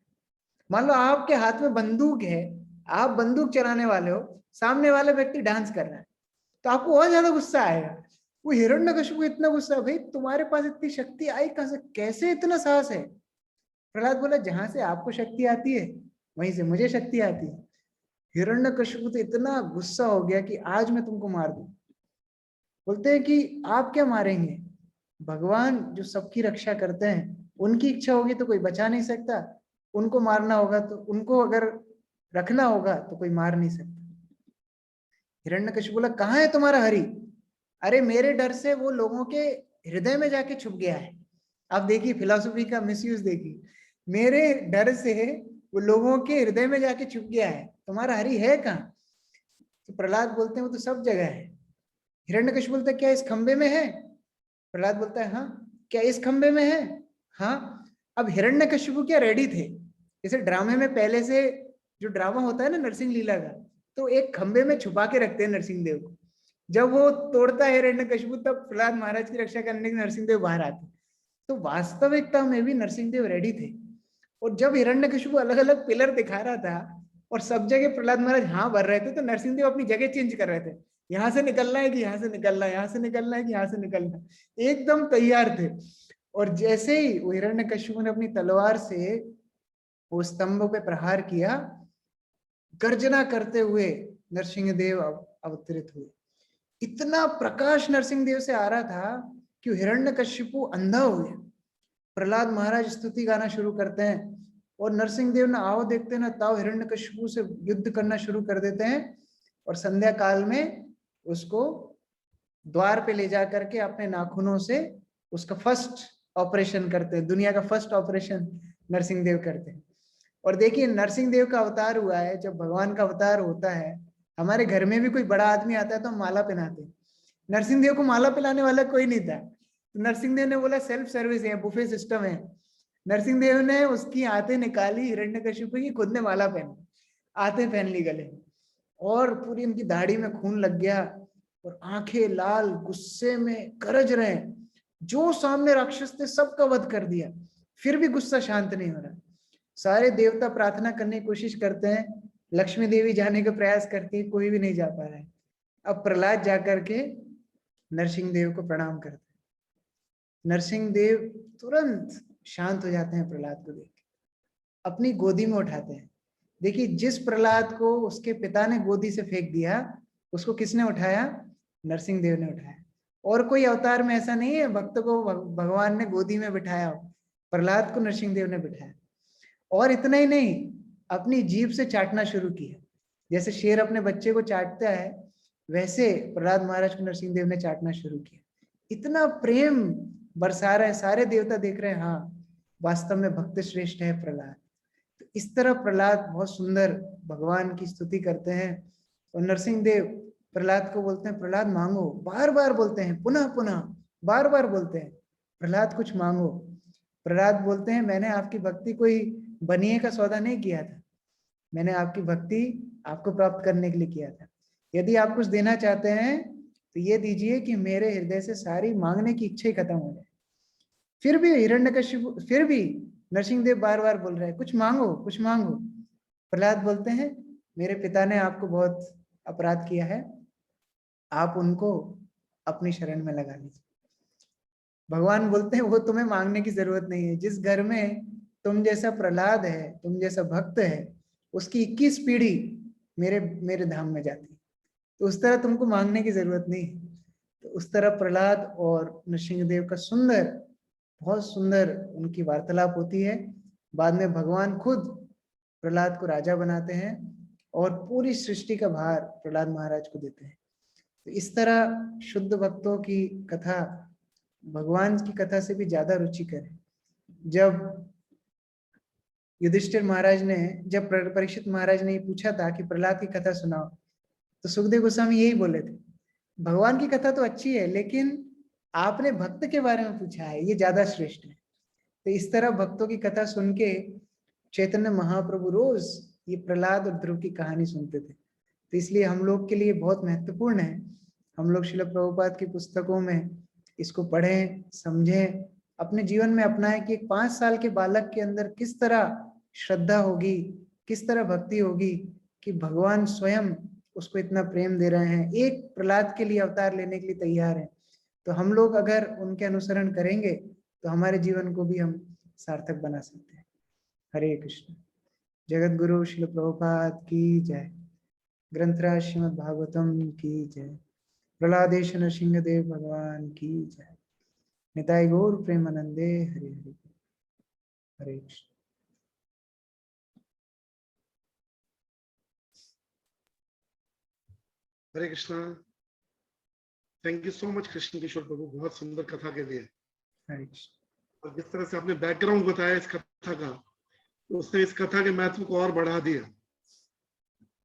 मान लो आपके हाथ में बंदूक है, आप बंदूक चलाने वाले हो, सामने वाला व्यक्ति डांस कर रहा है, तो आपको और ज्यादा गुस्सा आएगा। वो हिरण्यकशिपु इतना गुस्सा, भाई तुम्हारे पास इतनी शक्ति आई कहां से, कैसे इतना साहस है। प्रहलाद बोला जहां से आपको शक्ति आती है वहीं से मुझे शक्ति आती है। हिरण्यकशिपु तो इतना गुस्सा हो गया कि आज मैं तुमको मार दूं। बोलते हैं कि आप क्या मारेंगे, भगवान जो सबकी रक्षा करते हैं उनकी इच्छा होगी तो कोई बचा नहीं सकता, उनको मारना होगा तो, उनको अगर रखना होगा तो कोई मार नहीं सकता। हिरण्यकशिपु बोला कहाँ है तुम्हारा हरि, अरे मेरे डर से वो लोगों के हृदय में जाके छुप गया है। आप देखिए फिलॉसफी का मिसयूज देखिए, मेरे डर से वो लोगों के हृदय में जाके छुप गया है, तुम्हारा हरि है कहाँ। तो प्रहलाद बोलते हैं वो तो सब जगह है। हिरण्यकशिपु बोलता है क्या इस खंबे में है, प्रहलाद बोलता है हाँ। क्या इस खंबे में है, हाँ। अब हिरण्यकशिपु क्या रेडी थे, जैसे ड्रामे में पहले से जो ड्रामा होता है ना नरसिंह लीला का, तो एक खंबे में छुपा के रखते हैं नरसिंह देव को, जब वो तोड़ता है हिरण्यकशिपु तब प्रहलाद महाराज की रक्षा करने के नरसिंह देव बाहर आते। तो वास्तविकता में भी नरसिंह देव रेडी थे। और जब हिरण्यकशिपु अलग अलग पिलर दिखा रहा था और सब जगह प्रहलाद महाराज हाँ भर रहे थे, तो नरसिंह देव अपनी जगह चेंज कर रहे थे, यहाँ से निकलना है कि यहाँ से निकलना है, यहाँ से निकलना है कि यहाँ से निकलना है, एकदम तैयार थे। और जैसे ही वो हिरण्यकशिपु ने अपनी तलवार से वो स्तंभ पे प्रहार किया, गर्जना करते हुए नरसिंह देव अवतरित हुए। इतना प्रकाश नरसिंह देव से आ रहा था कि हिरण्यकशिपु अंधा हो गया। प्रहलाद महाराज स्तुति गाना शुरू करते हैं और नरसिंह देव ना आओ देखते ना ताओ हिरण्यकशिपु से युद्ध करना शुरू कर देते हैं। और संध्या काल में उसको द्वार पे ले जा करके अपने नाखूनों से उसका फर्स्ट ऑपरेशन करते हैं, दुनिया का फर्स्ट ऑपरेशन नरसिंह देव करते हैं। और देखिए नरसिंह देव का अवतार हुआ है, जब भगवान का अवतार होता है, हमारे घर में भी कोई बड़ा आदमी आता है तो हम माला पहनाते हैं। नरसिंह देव को माला पिलाने वाला कोई नहीं था, तो नरसिंह देव ने बोला सेल्फ सर्विस है, बुफे सिस्टम है। नरसिंह देव ने उसकी आते निकाली हिरण्यकशिपु की, खुद ने माला पहनी, आते पहन ली गले, और पूरी उनकी दाढ़ी में खून लग गया और आंखें लाल, गुस्से में गरज रहे। जो सामने राक्षस थे सबका वध कर दिया, फिर भी गुस्सा शांत नहीं हो रहा। सारे देवता प्रार्थना करने की कोशिश करते हैं, लक्ष्मी देवी जाने का प्रयास करती है, कोई भी नहीं जा पा रहा है। अब प्रहलाद जाकर के नरसिंह देव को प्रणाम करते हैं। नरसिंह देव तुरंत शांत हो जाते हैं, प्रहलाद को देख के अपनी गोदी में उठाते हैं। देखिए, जिस प्रहलाद को उसके पिता ने गोदी से फेंक दिया, उसको किसने उठाया? नरसिंह देव ने उठाया। और कोई अवतार में ऐसा नहीं है भक्त को भगवान ने गोदी में बिठाया हो, प्रहलाद को नरसिंह देव ने बिठाया। और इतना ही नहीं, अपनी जीभ से चाटना शुरू किया। जैसे शेर अपने बच्चे को चाटता है, वैसे प्रहलाद महाराज को नरसिंह देव ने चाटना शुरू किया। इतना प्रेम बरसा रहे हैं, सारे देवता देख रहे हैं, हाँ वास्तव में भक्त श्रेष्ठ है प्रहलाद। तो इस तरह प्रहलाद बहुत सुंदर भगवान की स्तुति करते हैं। और नरसिंह देव प्रहलाद को बोलते हैं, प्रहलाद मांगो, बार बार बोलते हैं, पुनः पुनः बार बार बोलते हैं, प्रहलाद कुछ मांगो। प्रहलाद बोलते हैं, मैंने आपकी भक्ति कोई बनिए का सौदा नहीं किया था, मैंने आपकी भक्ति आपको प्राप्त करने के लिए किया था। यदि आप कुछ देना चाहते हैं तो ये दीजिए कि मेरे हृदय से सारी मांगने की इच्छा ही खत्म हो जाए। फिर भी हिरण्यकशिपु, फिर भी नरसिंह देव बार बार बोल रहे हैं, कुछ मांगो कुछ मांगो। प्रहलाद बोलते हैं, मेरे पिता ने आपको बहुत अपराध किया है, आप उनको अपनी शरण में लगा लीजिए। भगवान बोलते हैं, वो तुम्हें मांगने की जरूरत नहीं है। जिस घर में तुम जैसा प्रहलाद है, तुम जैसा भक्त है, उसकी 21 पीढ़ी मेरे मेरे धाम में जाती, तो उस तरह तुमको मांगने की जरूरत नहीं है। तो उस तरह प्रहलाद और नरसिंहदेव का सुंदर, बहुत सुंदर उनकी वार्तालाप होती है। बाद में भगवान खुद प्रहलाद को राजा बनाते हैं और पूरी सृष्टि का भार प्रहलाद महाराज को देते हैं। तो इस तरह शुद्ध भक्तों की कथा भगवान की कथा से भी ज्यादा रुचिकर है। जब युधिष्ठिर महाराज ने, जब परीक्षित महाराज ने ये पूछा था कि प्रहलाद की कथा सुनाओ, तो सुखदेव गोस्वामी यही बोले थे, भगवान की कथा तो अच्छी है, लेकिन आपने भक्त के बारे में पूछा है, ये ज्यादा श्रेष्ठ है। तो इस तरह भक्तों की कथा सुन के चैतन्य महाप्रभु रोज ये प्रहलाद और ध्रुव की कहानी सुनते थे। तो इसलिए हम लोग के लिए बहुत महत्वपूर्ण है, हम लोग श्रील प्रभुपाद की पुस्तकों में इसको पढ़ें, समझें, अपने जीवन में अपनाएं कि एक 5 साल के बालक के अंदर किस तरह श्रद्धा होगी, किस तरह भक्ति होगी कि भगवान स्वयं उसको इतना प्रेम दे रहे हैं, एक प्रहलाद के लिए अवतार लेने के लिए तैयार है। तो हम लोग अगर उनके अनुसरण करेंगे तो हमारे जीवन को भी हम सार्थक बना सकते हैं। हरे कृष्ण। जगत गुरु श्रील प्रभुपाद की जय। ग्रंथराज श्रीमद् भागवतम की जय। प्रहलादेश नरसिंह देव भगवान की जय। निताई गौर प्रेमानंदे। Hare Hare. Hare Krishna. Hare Krishna. Thank you so much Krishna Kishore Prabhu, बहुत सुंदर कथा के लिए। हरे कृष्ण। और जिस तरह से आपने बैकग्राउंड बताया इस कथा का, उसने इस कथा के महत्व को और बढ़ा दिया।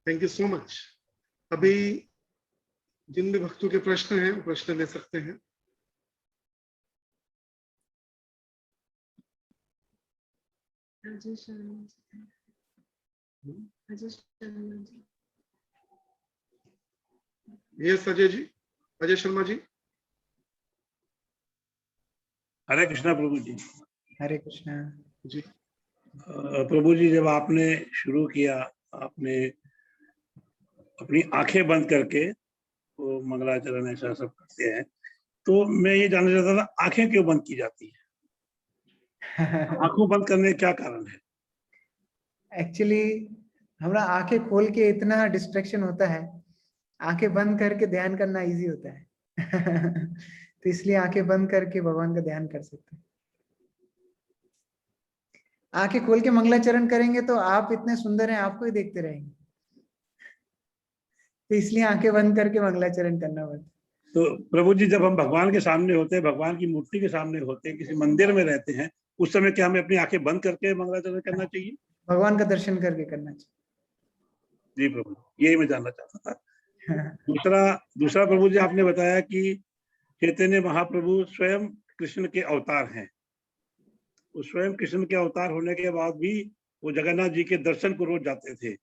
Thank you so much. अभी जिन भी भक्तों के प्रश्न हैं वो प्रश्न ले सकते हैं। यस अजय जी, अजय शर्मा जी। हरे कृष्णा प्रभु जी। हरे कृष्णा जी। प्रभु जी, जब आपने शुरू किया, आपने अपनी आंखें बंद करके वो मंगलाचरण ऐसा सब करते हैं, तो मैं ये जानना चाहता था, आंखें क्यों बंद की जाती है? आंखों बंद करने का क्या कारण है? एक्चुअली हमारा आंखें खोल के इतना डिस्ट्रैक्शन होता है, आंखें बंद करके ध्यान करना इजी होता है। तो इसलिए आंखें बंद करके भगवान का ध्यान कर सकते हैं। आंखें खोल के मंगलाचरण करेंगे तो आप इतने सुंदर हैं, आपको ही देखते रहेंगे, तो इसलिए आंखें बंद करके मंगलाचरण करना पड़ता है। तो प्रभु जी, जब हम भगवान के सामने होते हैं, भगवान की मूर्ति के सामने होते हैं, किसी मंदिर में रहते हैं, उस समय क्या हमें अपनी आंखें बंद करके मंगलाचरण करना चाहिए? भगवान का दर्शन करके करना चाहिए। जी प्रभु, यही मैं जानना चाहता था। दूसरा प्रभु जी, आपने बताया कि चैतन्य महाप्रभु स्वयं कृष्ण के अवतार हैं। वो स्वयं कृष्ण के अवतार होने के बाद भी वो जगन्नाथ जी के दर्शन को रोज जाते थे।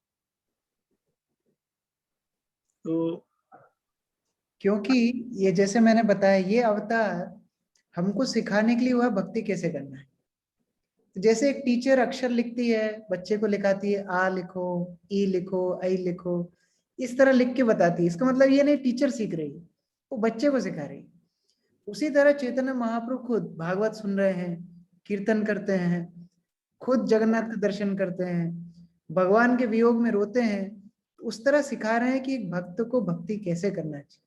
तो क्योंकि ये जैसे मैंने बताया, ये अवतार हमको सिखाने के लिए हुआ भक्ति कैसे करना है। जैसे एक टीचर अक्षर लिखती है, बच्चे को लिखाती है, आ लिखो, ई लिखो, आई लिखो, इस तरह लिख के बताती है। इसका मतलब ये नहीं टीचर सीख रही है, वो बच्चे को सिखा रही है। उसी तरह चैतन्य महाप्रभु खुद भागवत सुन रहे हैं, कीर्तन करते हैं, खुद जगन्नाथ का दर्शन करते हैं, भगवान के वियोग में रोते हैं, उस तरह सिखा रहे हैं कि एक भक्त को भक्ति कैसे करना चाहिए।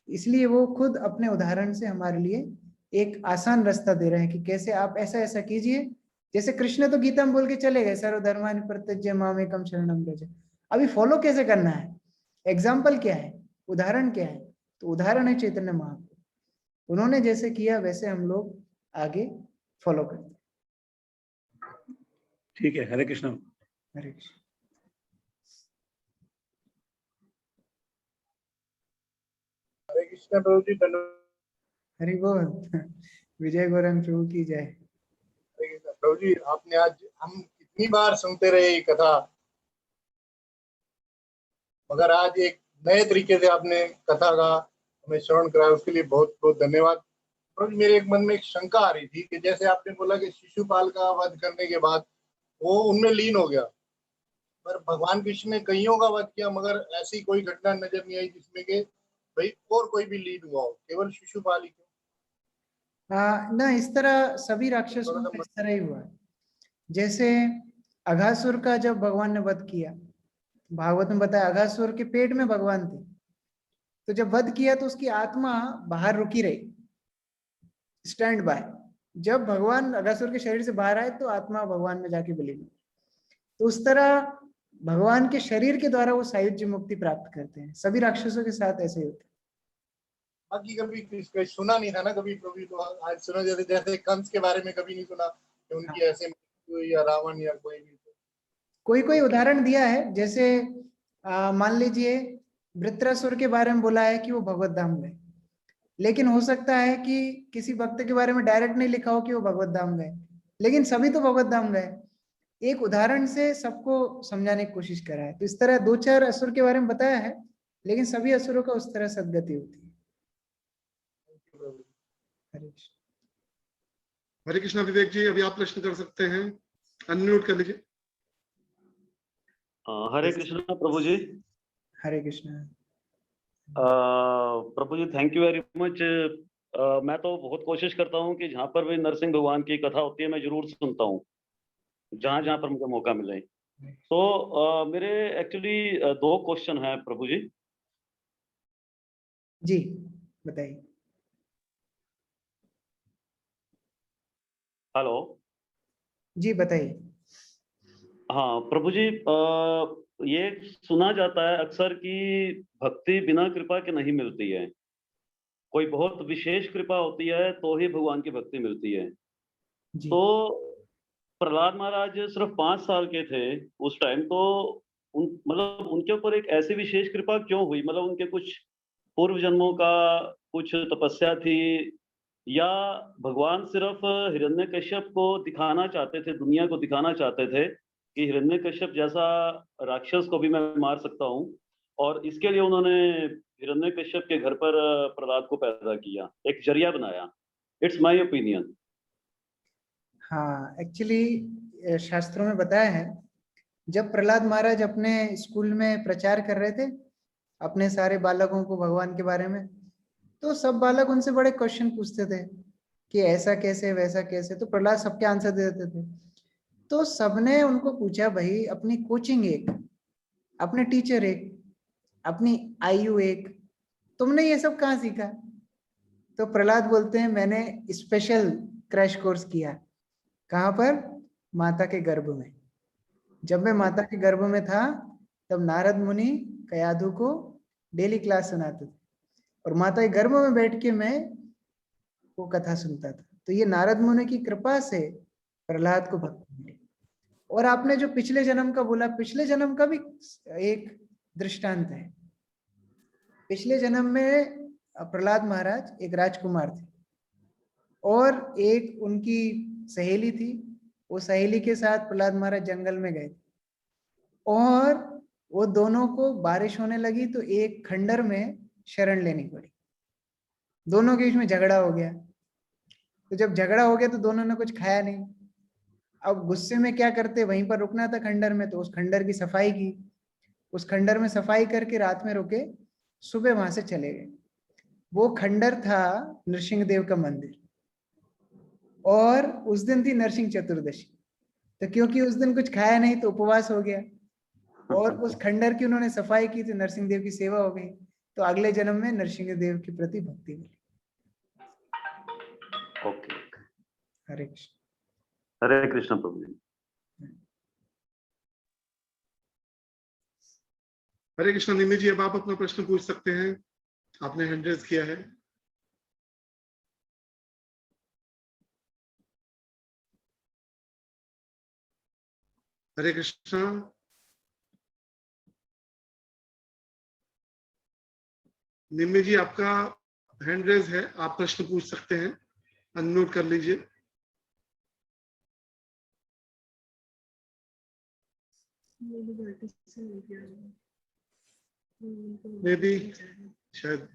इसलिए वो खुद अपने उदाहरण से हमारे लिए एक आसान रास्ता दे रहे हैं कि कैसे आप ऐसा ऐसा कीजिए। जैसे कृष्ण तो गीता में बोल के चले गए, सर्वधर्मानि परित्यज्य मामेकं शरणं व्रज। अभी फॉलो कैसे करना है, एग्जाम्पल क्या है, उदाहरण क्या है? तो उदाहरण है चैतन्य महाप्रभु। उन्होंने जैसे किया वैसे हम लोग आगे फॉलो करते हैं। ठीक है, हरे कृष्ण। हरे कृष्ण। हरे कृष्ण प्रभु जी, धन्यवाद। हरि बोल। विजय गौरंग प्रभु की जय। हरे कृष्ण प्रभु जी, आपने आज, हम कितनी बार सुनते रहे ये कथा, मगर आज एक नए तरीके से आपने कथा का हमें श्रवण कराया, उसके लिए बहुत बहुत धन्यवाद। प्रभु जी, मेरे एक मन में एक शंका आ रही थी कि जैसे आपने बोला कि शिशुपाल का वध करने के बाद वो उनमें लीन हो गया, पर भगवान कृष्ण ने कईयों का वध किया, मगर ऐसी कोई घटना नजर नहीं आई जिसमें कि भाई और कोई भी लीन हुआ हो, केवल शिशुपाल ही क्यों? ना, इस तरह सभी राक्षसों थोड़ा का सा इस तरह ही हुआ। जैसे अघासुर का जब भगवान ने वध किया, भागवत में बताया अघासुर के पेट में भगवान थे, तो जब वध किया तो उसकी आत्मा बाहर रुकी रही, स्टैंड बाय। जब भगवान अघासुर के शरीर से बाहर आए तो आत्मा भगवान में जाके विलीन हुई। तो उस तरह भगवान के शरीर के द्वारा वो सायुज्य मुक्ति प्राप्त करते हैं। सभी राक्षसों के साथ ऐसे ही होता है। बाकी कभी सुना नहीं था ना कभी, प्रभु तो आज सुना, जैसे जैसे कंस के बारे में कभी नहीं सुना कि उनकी ऐसे मृत्यु हुई, या रावण या कोई भी। कोई कोई उदाहरण दिया है, जैसे मान लीजिए वृत्रासुर के बारे में बोला है कि वो भगवत धाम गए, लेकिन हो सकता है कि किसी भक्त के बारे में डायरेक्ट नहीं लिखा हो कि वो भगवत धाम गए, लेकिन सभी तो भगवत धाम गए। एक उदाहरण से सबको समझाने की कोशिश करा है। तो इस तरह दो चार असुर के बारे में बताया है, लेकिन सभी असुरों का उस तरह सदगति होती है। हरे कृष्ण। हरे कृष्णा विवेक जी, अभी आप प्रश्न कर सकते हैं, अनम्यूट कर लीजिए। हरे कृष्ण प्रभु जी। हरे कृष्ण। प्रभु जी थैंक यू वेरी मच। मैं तो बहुत कोशिश करता हूँ कि जहाँ पर भी नरसिंह भगवान की कथा होती है मैं जरूर सुनता हूँ, जहाँ जहाँ पर मुझे मौका मिले। तो मेरे एक्चुअली दो क्वेश्चन हैं प्रभु जी। जी बताइए। हेलो। जी बताइए। हाँ प्रभु जी, ये सुना जाता है अक्सर कि भक्ति बिना कृपा के नहीं मिलती है, कोई बहुत विशेष कृपा होती है तो ही भगवान की भक्ति मिलती है। जी। तो प्रहलाद महाराज सिर्फ 5 साल के थे उस टाइम, तो मतलब उनके ऊपर एक ऐसी विशेष कृपा क्यों हुई? मतलब उनके कुछ पूर्व जन्मों का कुछ तपस्या थी, या भगवान सिर्फ हिरण्यकश्यप को दिखाना चाहते थे, दुनिया को दिखाना चाहते थे कि हिरण्यकश्यप जैसा राक्षस को भी मैं मार सकता हूँ, और इसके लिए उन्होंने हिरण्यकश्यप के घर पर प्रहलाद को पैदा किया, एक जरिया बनाया। It's my opinion. हाँ, एक्चुअली शास्त्रों में बताया है, जब प्रहलाद महाराज अपने स्कूल में प्रचार कर रहे थे अपने सारे बालकों को भगवान के बारे में, तो सब बालक उनसे बड़े क्वेश्चन पूछते थे कि ऐसा कैसे वैसा कैसे, तो प्रहलाद सबके आंसर दे देते थे। तो सबने उनको पूछा, भाई अपनी कोचिंग एक, अपने टीचर एक, अपनी आयु एक, तुमने ये सब कहाँ सीखा? तो प्रहलाद बोलते हैं, मैंने स्पेशल क्रैश कोर्स किया। कहाँ पर? माता के गर्भ में। जब मैं माता के गर्भ में था तब नारद मुनि कयाधु को डेली क्लास सुनाते थे, और माता के गर्भ में बैठ के मैं वो कथा सुनता था। तो ये नारद मुनि की कृपा से प्रहलाद को भक्ति मिली। और आपने जो पिछले जन्म का बोला, पिछले जन्म का भी एक दृष्टांत है। पिछले जन्म में प्रहलाद महाराज एक राजकुमार थे, और एक उनकी सहेली थी। वो सहेली के साथ प्रहलाद महाराज जंगल में गए, और वो दोनों को बारिश होने लगी तो एक खंडर में शरण लेनी पड़ी। दोनों के बीच में झगड़ा हो गया। तो जब झगड़ा हो गया तो दोनों ने कुछ खाया नहीं। अब गुस्से में क्या करते, वहीं पर रुकना था खंडर में, तो उस खंडर की सफाई की। उस खंडर में सफाई करके रात में रुके, सुबह वहां से चले गए। वो खंडर था नृसिंह देव का मंदिर, और उस दिन थी नरसिंह चतुर्दशी। तो क्योंकि उस दिन कुछ खाया नहीं तो उपवास हो गया, और उस खंडर की उन्होंने सफाई की तो नरसिंह देव की सेवा हो गई, तो अगले जन्म में नरसिंह देव के प्रति भक्ति मिली। ओके। हरे कृष्ण। हरे कृष्ण प्रभु जी। हरे कृष्ण। निम्मी जी, अब आप अपना प्रश्न पूछ सकते हैं, आपने हैंड रेज किया है। हरे कृष्ण। निम्मी जी, आपका हैंड रेज है, आप प्रश्न पूछ सकते हैं, अनम्यूट कर लीजिए। मे बी शायद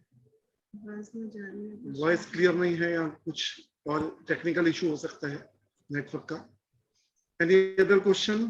वॉइस क्लियर नहीं है या कुछ और टेक्निकल इशू हो सकता है नेटवर्क का। Any other question?